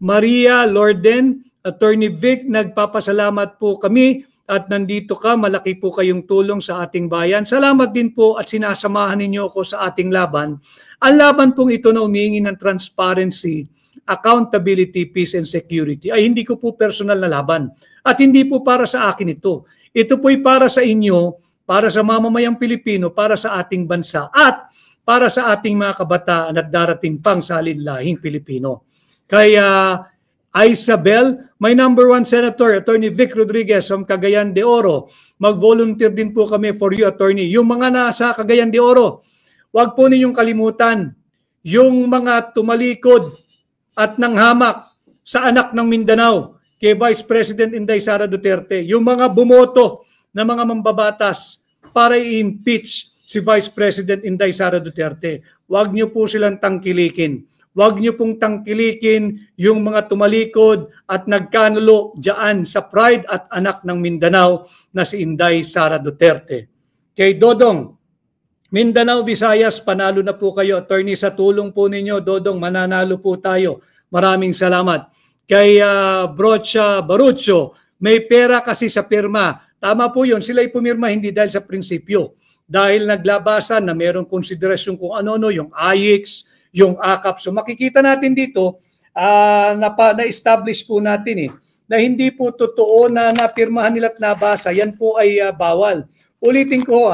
S1: Maria Lorden, Attorney Vic, nagpapasalamat po kami at nandito ka, malaki po kayong tulong sa ating bayan. Salamat din po at sinasamahan ninyo ako sa ating laban. Ang laban pong ito na humihingi ng transparency, accountability, peace and security ay hindi ko po personal na laban. At hindi po para sa akin ito. Ito po'y para sa inyo, para sa mamamayang Pilipino, para sa ating bansa at para sa ating mga kabataan at darating pang salinlahing Pilipino. Kaya Isabel, my number 1 Senator, Attorney Vic Rodriguez from Cagayan de Oro. Mag-volunteer din po kami for you, Attorney. Yung mga nasa Cagayan de Oro, huwag po ninyong kalimutan yung mga tumalikod at nanghamak sa anak ng Mindanao kay Vice President Inday Sara Duterte. Yung mga bumoto na mga mambabatas para i-impeach si Vice President Inday Sara Duterte. Huwag niyo po silang tangkilikin. Huwag niyo pong tangkilikin yung mga tumalikod at nagkanulo dyan sa pride at anak ng Mindanao na si Inday Sara Duterte. Kay Dodong, Mindanao, Visayas, panalo na po kayo. Attorney, sa tulong po ninyo, Dodong, mananalo po tayo. Maraming salamat. Kay Brocha Barucho, may pera kasi sa pirma. Tama po yun, sila'y pumirma hindi dahil sa prinsipyo. Dahil naglabasan na mayroong konsiderasyon kung ano-ano, yung AIX, yung AKAP. So makikita natin dito, na-establish po natin na hindi po totoo na napirmahan nila at nabasa. Yan po ay bawal. Ulitin ko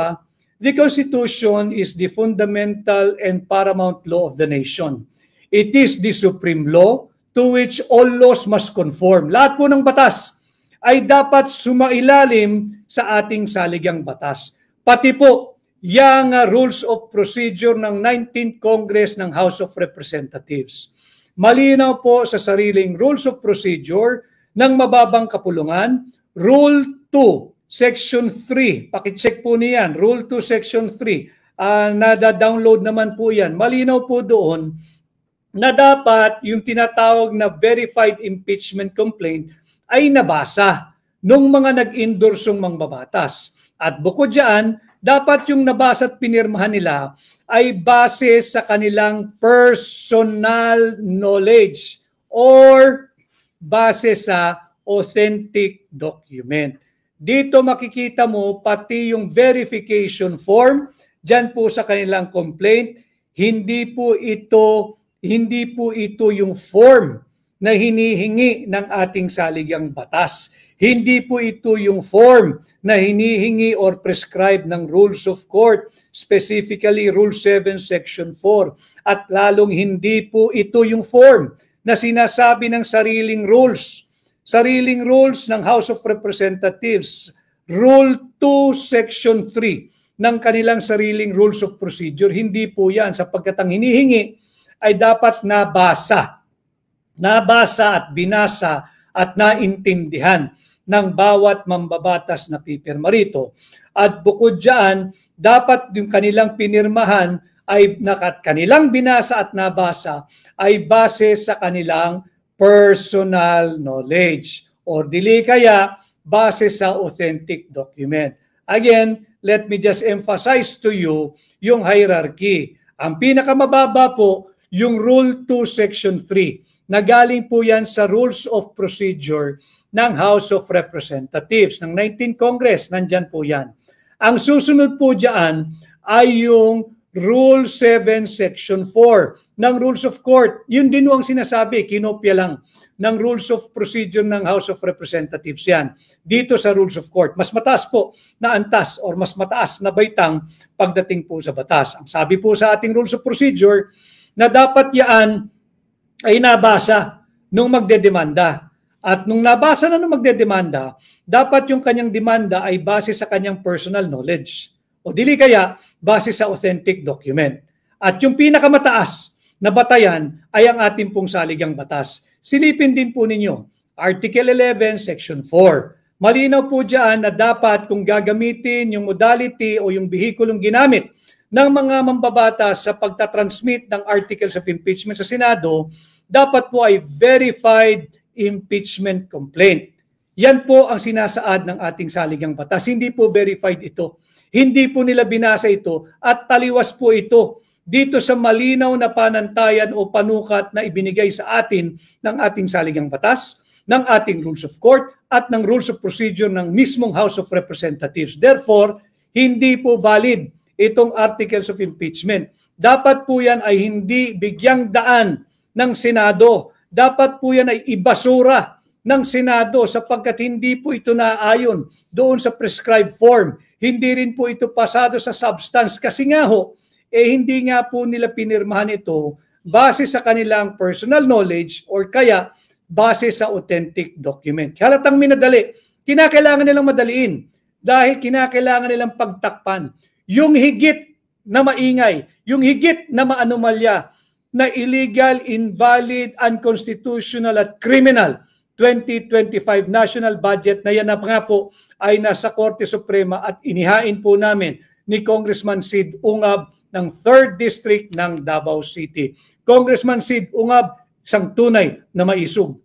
S1: the Constitution is the fundamental and paramount law of the nation. It is the supreme law to which all laws must conform. Lahat po ng batas ay dapat sumailalim sa ating saligang batas. Pati po yung rules of procedure ng 19th Congress ng House of Representatives. Malinaw po sa sariling rules of procedure ng mababang kapulungan. Rule 2, Section 3, pakicheck po niyan, Rule 2, Section 3, nada-download naman po yan. Malinaw po doon na dapat yung tinatawag na verified impeachment complaint ay nabasa nung mga nag-endorsong mambabatas. At bukod dyan, dapat yung nabasa at pinirmahan nila ay base sa kanilang personal knowledge or base sa authentic document. Dito makikita mo pati yung verification form, dyan po sa kanilang complaint, hindi po ito Hindi po ito yung form na hinihingi ng ating saligang batas. Hindi po ito yung form na hinihingi or prescribe ng Rules of Court, specifically Rule 7, Section 4. At lalong hindi po ito yung form na sinasabi ng sariling rules. Sariling rules ng House of Representatives, Rule 2, Section 3 ng kanilang sariling Rules of Procedure. Hindi po yan, sapagkat ang hinihingi ay dapat nabasa at binasa at naintindihan ng bawat mambabatas na pipirma rito. At bukod dyan, dapat yung kanilang pinirmahan ay kanilang binasa at nabasa ay base sa kanilang personal knowledge or dili kaya base sa authentic document. Again, let me just emphasize to you yung hierarchy. Ang pinakamababa po, yung Rule 2, Section 3, na galing po yan sa Rules of Procedure ng House of Representatives, ng 19th Congress, nandyan po yan. Ang susunod po dyan ay yung Rule 7, Section 4 ng Rules of Court. Yun din ang sinasabi, kinopya lang ng Rules of Procedure ng House of Representatives yan. Dito sa Rules of Court, mas mataas po na antas or mas mataas na baitang pagdating po sa batas. Ang sabi po sa ating Rules of Procedure, na dapat yan ay nabasa nung magdedemanda. At nung nabasa na nung magdedemanda, dapat yung kanyang demanda ay base sa kanyang personal knowledge. O dili kaya, base sa authentic document. At yung pinakamataas na batayan ay ang ating pong saligang batas. Silipin din po ninyo, Article 11, Section 4. Malinaw po dyan na dapat kung gagamitin yung modality o yung vehikulong ginamit ng mga mambabatas sa pagtatransmit ng articles of impeachment sa Senado, dapat po ay verified impeachment complaint. Yan po ang sinasaad ng ating saligang batas. Hindi po verified ito. Hindi po nila binasa ito at taliwas po ito dito sa malinaw na panantayan o panukat na ibinigay sa atin ng ating saligang batas, ng ating Rules of Court at ng Rules of Procedure ng mismong House of Representatives. Therefore, hindi po valid itong articles of impeachment. Dapat po yan ay hindi bigyang daan ng Senado. Dapat po yan ay ibasura ng Senado sapagkat hindi po ito naayon doon sa prescribed form. Hindi rin po ito pasado sa substance kasi nga ho, hindi nga po nila pinirmahan ito base sa kanilang personal knowledge or kaya base sa authentic document. Halatang minadali. Kinakailangan nilang madaliin dahil kinakailangan nilang pagtakpan yung higit na maingay, yung higit na maanomalya na illegal, invalid, unconstitutional at criminal 2025 national budget na yan na nga po ay nasa Korte Suprema at inihain po namin ni Congressman Sid Ungab ng 3rd District ng Davao City. Congressman Sid Ungab, isang tunay na maisog.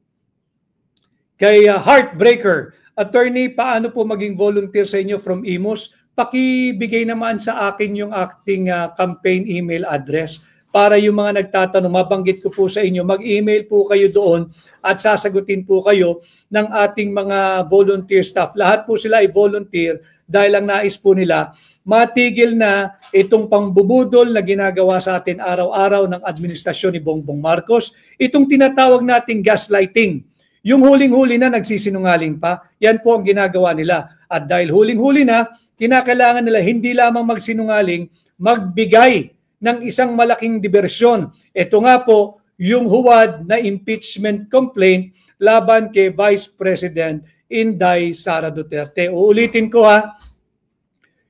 S1: Kay Heartbreaker, attorney, paano po maging volunteer sa inyo from Imus? Pakibigay naman sa akin yung acting campaign email address para yung mga nagtatanong, mabanggit ko po sa inyo, mag-email po kayo doon at sasagutin po kayo ng ating mga volunteer staff. Lahat po sila ay volunteer dahil ang nais po nila, matigil na itong pangbubudol na ginagawa sa atin araw-araw ng administrasyon ni Bongbong Marcos, itong tinatawag nating gaslighting. Yung huling-huli na nagsisinungaling pa, yan po ang ginagawa nila. At dahil huling-huli na, kinakailangan nila hindi lamang magsinungaling, magbigay ng isang malaking diversyon. Ito nga po, yung huwad na impeachment complaint laban kay Vice President Inday Sara Duterte. Uulitin ko ha,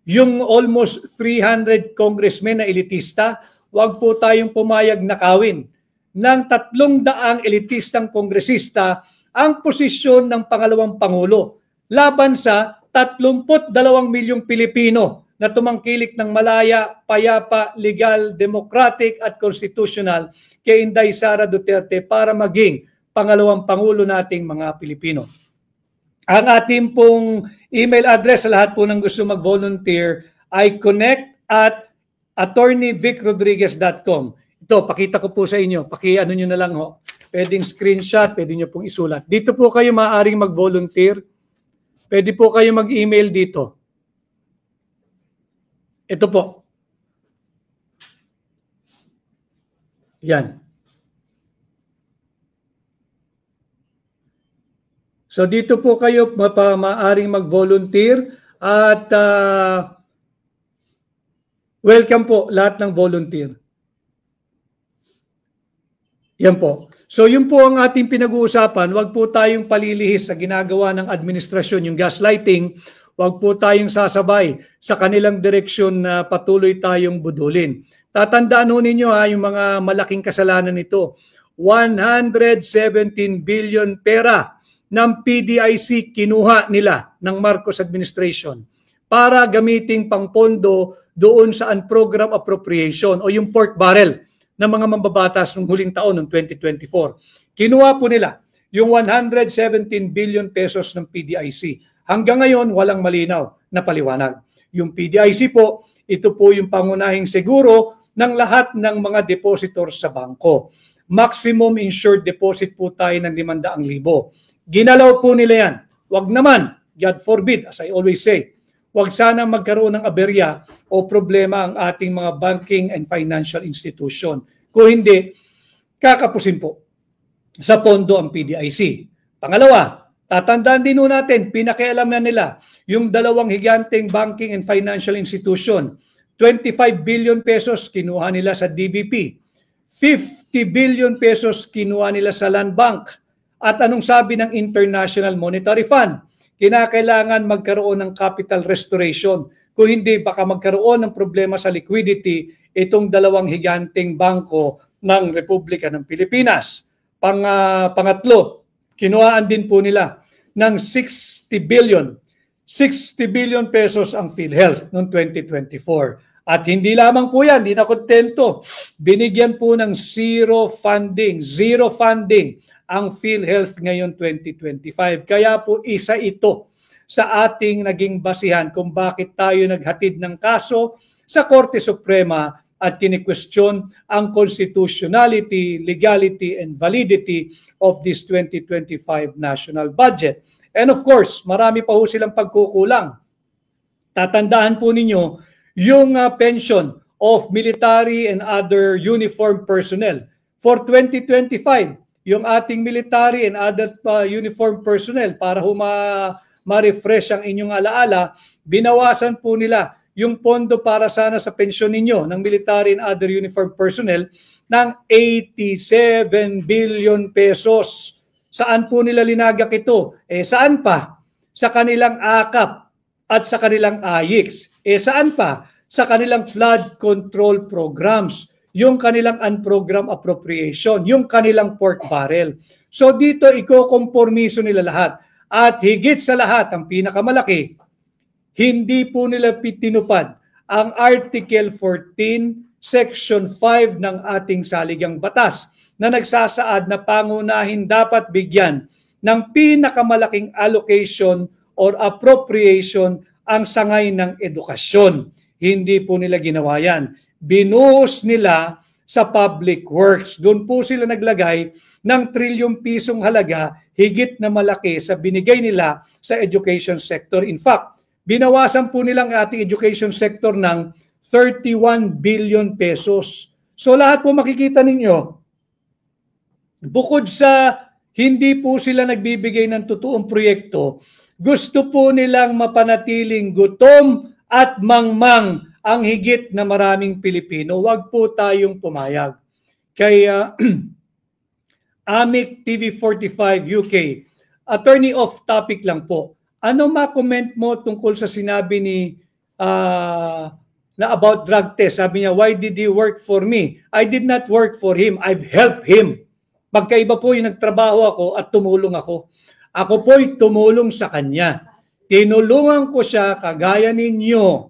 S1: yung almost 300 congressmen na elitista, wag po tayong pumayag na kawin ng 300 elitistang kongresista ang posisyon ng pangalawang Pangulo laban sa 32 milyong Pilipino na tumangkilik ng malaya, payapa, legal, democratic at constitutional kay Inday Sara Duterte para maging pangalawang Pangulo nating mga Pilipino. Ang ating pong email address sa lahat po ng gusto mag-volunteer ay connect@attorneyvicrodriguez.com. Ito, pakita ko po sa inyo. Paki-ano nyo na lang ho. Pwedeng screenshot, pwede nyo pong isulat. Dito po kayo maaaring mag-volunteer. Pwede po kayo mag-email dito. Ito po. Yan. So dito po kayo maaaring mag-volunteer at welcome po lahat ng volunteer. Yan po. So yun po ang ating pinag-uusapan. Huwag po tayong palilihis sa ginagawa ng administrasyon, yung gaslighting. Huwag po tayong sasabay sa kanilang direksyon na patuloy tayong budulin. Tatandaan ho ninyo yung mga malaking kasalanan nito. 117 billion pera ng PDIC kinuha nila ng Marcos administration para gamiting pangpondo doon sa unprogrammed appropriation o yung pork barrel ng mga mambabatas noong huling taon ng 2024. Kinuha po nila yung 117 billion pesos ng PDIC. Hanggang ngayon, walang malinaw na paliwanag. Yung PDIC po, ito po yung pangunahing seguro ng lahat ng mga depositor sa bangko. Maximum insured deposit po tayo ng 500,000. Ginalaw po nila yan. Wag naman, God forbid, as I always say, wag sana magkaroon ng aberya o problema ang ating mga banking and financial institution. Kung hindi, kakapusin po sa pondo ang PDIC. Pangalawa, tatandaan din natin, pinakialaman nila yung dalawang higanteng banking and financial institution. 25 billion pesos kinuha nila sa DBP. 50 billion pesos kinuha nila sa Land Bank. At anong sabi ng International Monetary Fund? Kinakailangan magkaroon ng capital restoration. Kung hindi, baka magkaroon ng problema sa liquidity itong dalawang higanteng bangko ng Republika ng Pilipinas. Pangatlo, kinuhaan din po nila ng 60 billion pesos ang PhilHealth noong 2024. At hindi lamang po yan, hindi na kontento. Binigyan po ng zero funding ang PhilHealth ngayon 2025. Kaya po isa ito sa ating naging basihan kung bakit tayo naghatid ng kaso sa Korte Suprema at kini-question ang constitutionality, legality, and validity of this 2025 national budget. And of course, marami pa ho silang pagkukulang. Tatandaan po ninyo yung pension of military and other uniformed personnel for 2025. Yung ating military and other uniformed personnel para ma-refresh ang inyong alaala, binawasan po nila yung pondo para sana sa pensyon ninyo ng military and other uniformed personnel ng 87 billion pesos. Saan po nila linagak ito? Saan pa? Sa kanilang AKAP at sa kanilang AYIX. Saan pa? Sa kanilang flood control programs, yung kanilang unprogrammed appropriation, yung kanilang pork barrel. So dito iko-kompormiso nila lahat. At higit sa lahat, ang pinakamalaki, hindi po nila tinupad ang Article 14, Section 5 ng ating saligang batas na nagsasaad na pangunahin dapat bigyan ng pinakamalaking allocation or appropriation ang sangay ng edukasyon. Hindi po nila ginawa yan. Binuhos nila sa public works. Doon po sila naglagay ng trilyong pisong halaga, higit na malaki sa binigay nila sa education sector. In fact, binawasan po nilang ating education sector ng 31 billion pesos. So lahat po makikita ninyo, bukod sa hindi po sila nagbibigay ng totoong proyekto, gusto po nilang mapanatiling gutom at mangmang ang higit na maraming Pilipino. Huwag po tayong pumayag. Kaya AMIC TV45 UK, attorney off topic lang po. Ano ma-comment mo tungkol sa sinabi ni na about drug test? Sabi niya, why did he work for me? I did not work for him. I've helped him. Magkaiba po yung nagtrabaho ako at tumulong ako. Ako po'y tumulong sa kanya. Tinulungan ko siya kagaya ninyo,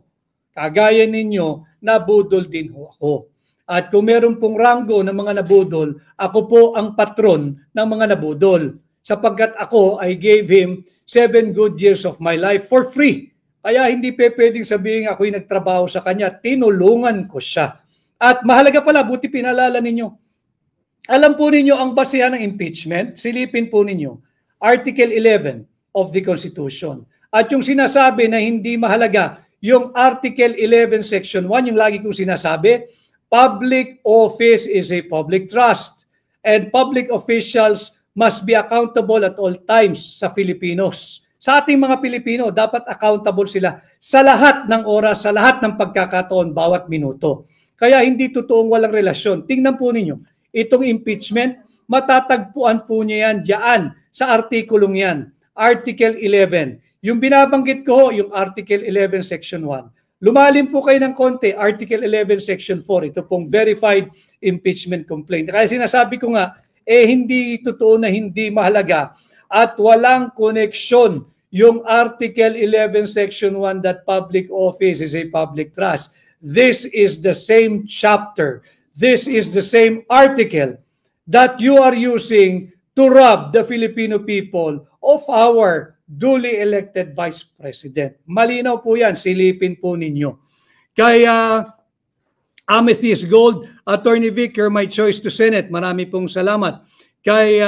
S1: nabudol din ho ako. At kung meron pong ranggo ng mga nabudol, ako po ang patron ng mga nabudol. Sapagkat ako, I gave him 7 good years of my life for free. Kaya hindi pwedeng sabihin ako'y nagtrabaho sa kanya. Tinulungan ko siya. At mahalaga pala, buti pinalala ninyo. Alam po ninyo ang basehan ng impeachment, silipin po ninyo, Article 11 of the Constitution. At yung sinasabi na hindi mahalaga, yung Article 11 Section 1, yung lagi kong sinasabi, public office is a public trust and public officials must be accountable at all times sa Filipinos. Sa ating mga Pilipino, dapat accountable sila sa lahat ng oras, sa lahat ng pagkakataon, bawat minuto. Kaya hindi totoong walang relasyon. Tingnan po ninyo, itong impeachment, matatagpuan po niya yan diyan sa artikulong yan. Article 11. Yung binabanggit ko, yung Article 11 Section 1. Lumalim po kayo ng konti, Article 11 Section 4. Ito pong verified impeachment complaint. Kaya sinasabi ko nga, hindi totoo na hindi mahalaga at walang koneksyon yung Article 11 Section 1 that public office is a public trust. This is the same chapter. This is the same article that you are using to rob the Filipino people of our duly elected Vice President. Malinaw po yan, silipin po ninyo. Kaya Amethyst Gold, Attorney Vic, you're my choice to Senate. Marami pong salamat. Kay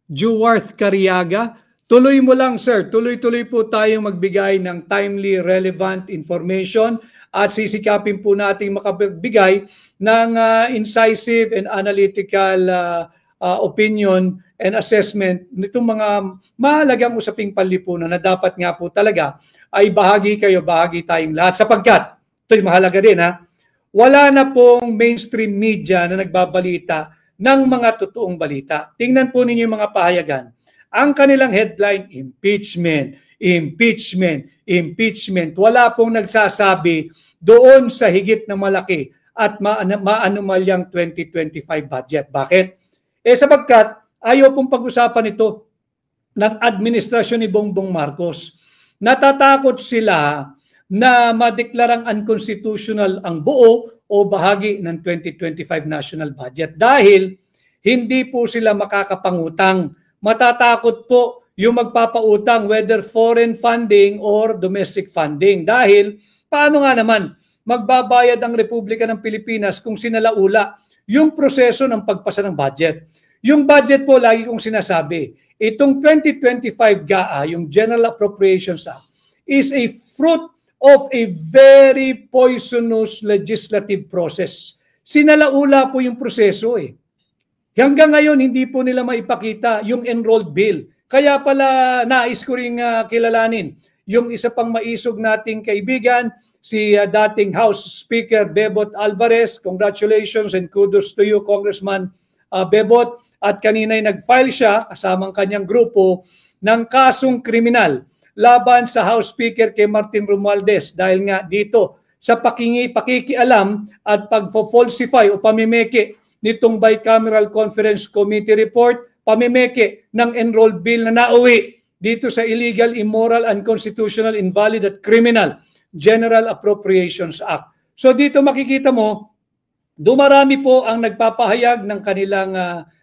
S1: Juwarth Cariaga, tuloy mo lang sir, tuloy-tuloy po tayong magbigay ng timely, relevant information at sisikapin po nating makapagbigay ng incisive and analytical opinion and assessment nitong mga mahalagang usaping panlipunan na dapat nga po talaga ay bahagi kayo, bahagi tayong lahat. Sapagkat, ito'y mahalaga din wala na pong mainstream media na nagbabalita ng mga totoong balita. Tingnan po ninyo yung mga pahayagan. Ang kanilang headline, impeachment, impeachment, impeachment. Wala pong nagsasabi doon sa higit na malaki at maanumalyang 2025 budget. Bakit? Sapagkat ayaw pong pag-usapan ito ng administrasyon ni Bongbong Marcos. Natatakot sila na madeklarang unconstitutional ang buo o bahagi ng 2025 national budget dahil hindi po sila makakapangutang. Matatakot po yung magpapautang whether foreign funding or domestic funding dahil paano nga naman magbabayad ang Republika ng Pilipinas kung sinalaula yung proseso ng pagpasa ng budget. Yung budget po, lagi kong sinasabi, itong 2025 GAA, yung General Appropriations Act, is a fruit of a very poisonous legislative process. Sinalaula po yung proseso Hanggang ngayon, hindi po nila maipakita yung enrolled bill. Kaya pala nais ko ring kilalanin yung isa pang maisog nating kaibigan, si dating House Speaker Bebot Alvarez. Congratulations and kudos to you, Congressman Bebot. At kanina'y nag-file siya, kasamang kanyang grupo, ng kasong kriminal laban sa House Speaker kay Martin Romualdez dahil nga dito sa pakikialam at pagfo-falsify o pamimeke nitong Bicameral Conference Committee report, pamimeke ng enrolled bill na nauwi dito sa illegal, immoral, unconstitutional, invalid at criminal General Appropriations Act. So dito makikita mo, dumarami po ang nagpapahayag ng kanilang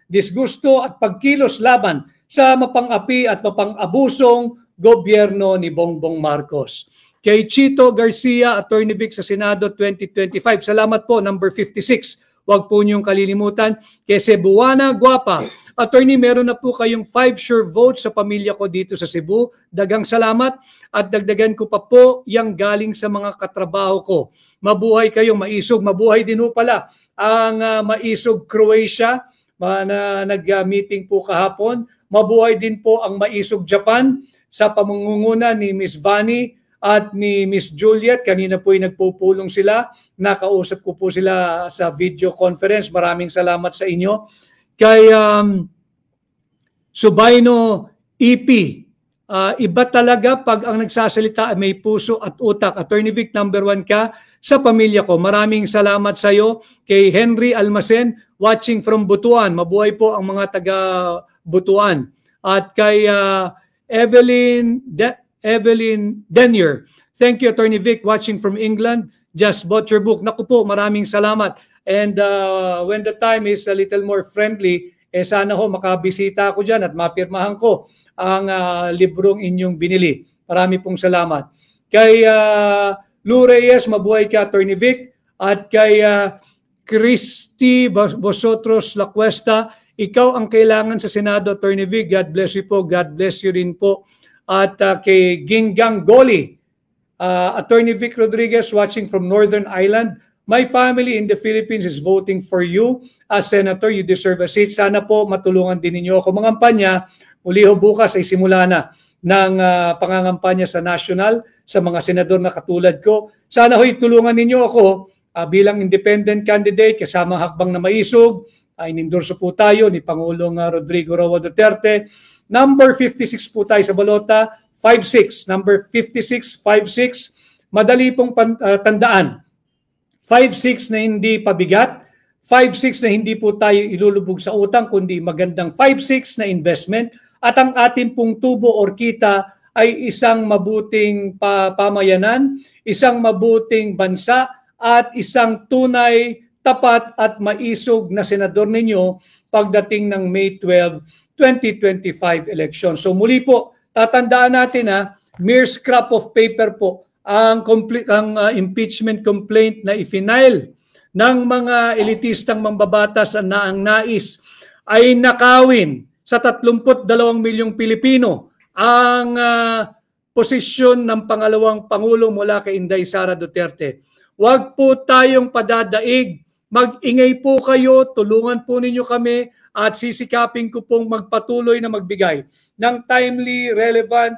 S1: disgusto at pagkilos laban sa mapang-api at mapang-abusong gobyerno ni Bongbong Marcos. Kay Chito Garcia, Attorney Vic sa Senado 2025. Salamat po, number 56. Huwag po niyong kalilimutan. Kay Cebuana Guapa, Attorney, meron na po kayong 5 sure votes sa pamilya ko dito sa Cebu. Dagang salamat at dagdagan ko pa po yung galing sa mga katrabaho ko. Mabuhay kayong maisog. Mabuhay din po pala ang maisog Croatia na nag-meeting po kahapon. Mabuhay din po ang maisog Japan sa pamungunguna ni Miss Vani at ni Miss Juliet. Kanina po ay nagpupulong sila. Nakausap ko po sila sa video conference. Maraming salamat sa inyo. Kay Subayno EP, iba talaga pag ang nagsasalita ay may puso at utak. Attorney Vic, number 1 ka sa pamilya ko. Maraming salamat sa iyo. Kay Henry Almacen, watching from Butuan. Mabuhay po ang mga taga Butuan. At kay Evelyn Denier. Thank you, Attorney Vic, watching from England. Just bought your book. Naku po, maraming salamat. And when the time is a little more friendly, sana ho makabisita ako dyan at mapirmahan ko ang librong inyong binili. Marami pong salamat. Kay Lou Reyes, mabuhay ka, Attorney Vic. At kay Christy Vosotros La Cuesta, ikaw ang kailangan sa Senado, Attorney Vic. God bless you po. God bless you rin po. At kay Ginggang Goli, Attorney Vic Rodriguez watching from Northern Ireland. My family in the Philippines is voting for you as Senator. You deserve a seat. Sana po matulungan din ninyo ako mangampanya. Muli ho bukas ay simula na ng pangangampanya sa national sa mga senador na katulad ko. Sana ho'y tulungan ninyo ako bilang independent candidate kasama hakbang na maisog. Inendorso po tayo ni Pangulong Rodrigo Roa Duterte. Number 56 po tayo sa balota, 56. Number 56, 56. Madali pong tandaan. 5-6 na hindi pabigat, 5-6 na hindi po tayo ilulubog sa utang, kundi magandang 5-6 na investment. At ang ating pong tubo or kita ay isang mabuting pamayanan, isang mabuting bansa, at isang tunay, tapat at maisog na senador ninyo pagdating ng May 12, 2025 election. So muli po, tatandaan natin mere scrap of paper po ang impeachment complaint na ifinail ng mga elitistang mambabatas na ang nais ay nakawin sa 32 milyong Pilipino ang posisyon ng pangalawang Pangulo mula kay Inday Sara Duterte. Huwag po tayong padadaig. Mag-ingay po kayo, tulungan po ninyo kami at sisikapin ko pong magpatuloy na magbigay ng timely, relevant,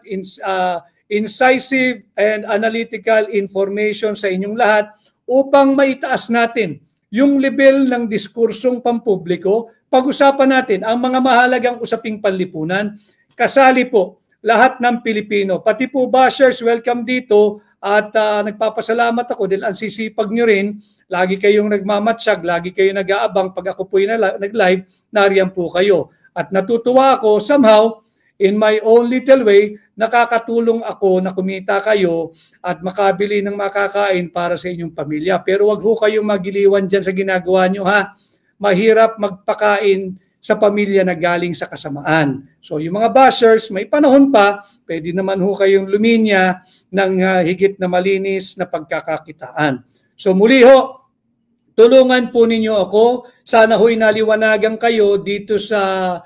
S1: incisive and analytical information sa inyong lahat upang maitaas natin yung level ng diskursong pampubliko. Pag-usapan natin ang mga mahalagang usaping panlipunan. Kasali po lahat ng Pilipino. Pati po bashers, welcome dito at nagpapasalamat ako dahil ang sisipag nyo rin. Lagi kayong nagmamatsyag, lagi kayong nag-aabang. Pag ako po nag-live, nariyan po kayo. At natutuwa ako somehow, in my own little way, nakakatulong ako na kumita kayo at makabili ng makakain para sa inyong pamilya. Pero wag ho kayong magiliwan dyan sa ginagawa nyo ha. Mahirap magpakain sa pamilya na galing sa kasamaan. So yung mga bashers, may panahon pa, pwede naman ho kayong luminya ng higit na malinis na pagkakakitaan. So muli ho, tulungan po ninyo ako. Sana ho'y naliwanagan kayo dito sa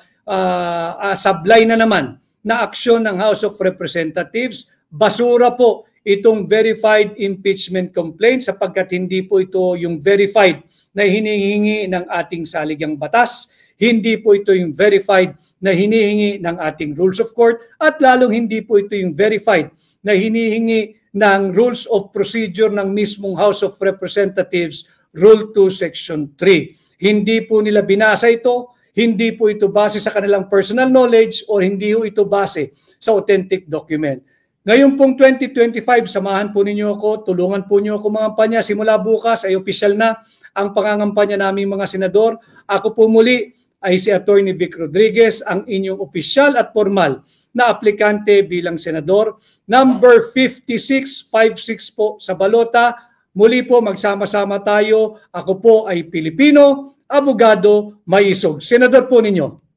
S1: sablay na naman na aksyon ng House of Representatives. Basura po itong verified impeachment complaint sapagkat hindi po ito yung verified na hinihingi ng ating saligang batas. Hindi po ito yung verified na hinihingi ng ating rules of court at lalong hindi po ito yung verified na hinihingi ng rules of procedure ng mismong House of Representatives Rule 2 Section 3. Hindi po nila binasa ito. Hindi po ito base sa kanilang personal knowledge o hindi po ito base sa authentic document. Ngayon pong 2025, samahan po ninyo ako, tulungan po niyo ako mangampanya. Simula bukas ay opisyal na ang pangangampanya naming mga senador. Ako po muli ay si Attorney Vic Rodriguez, ang inyong opisyal at formal na aplikante bilang senador. Number 5656 po sa balota. Muli po magsama-sama tayo. Ako po ay Pilipino, abogado, maisog. Senador po ninyo.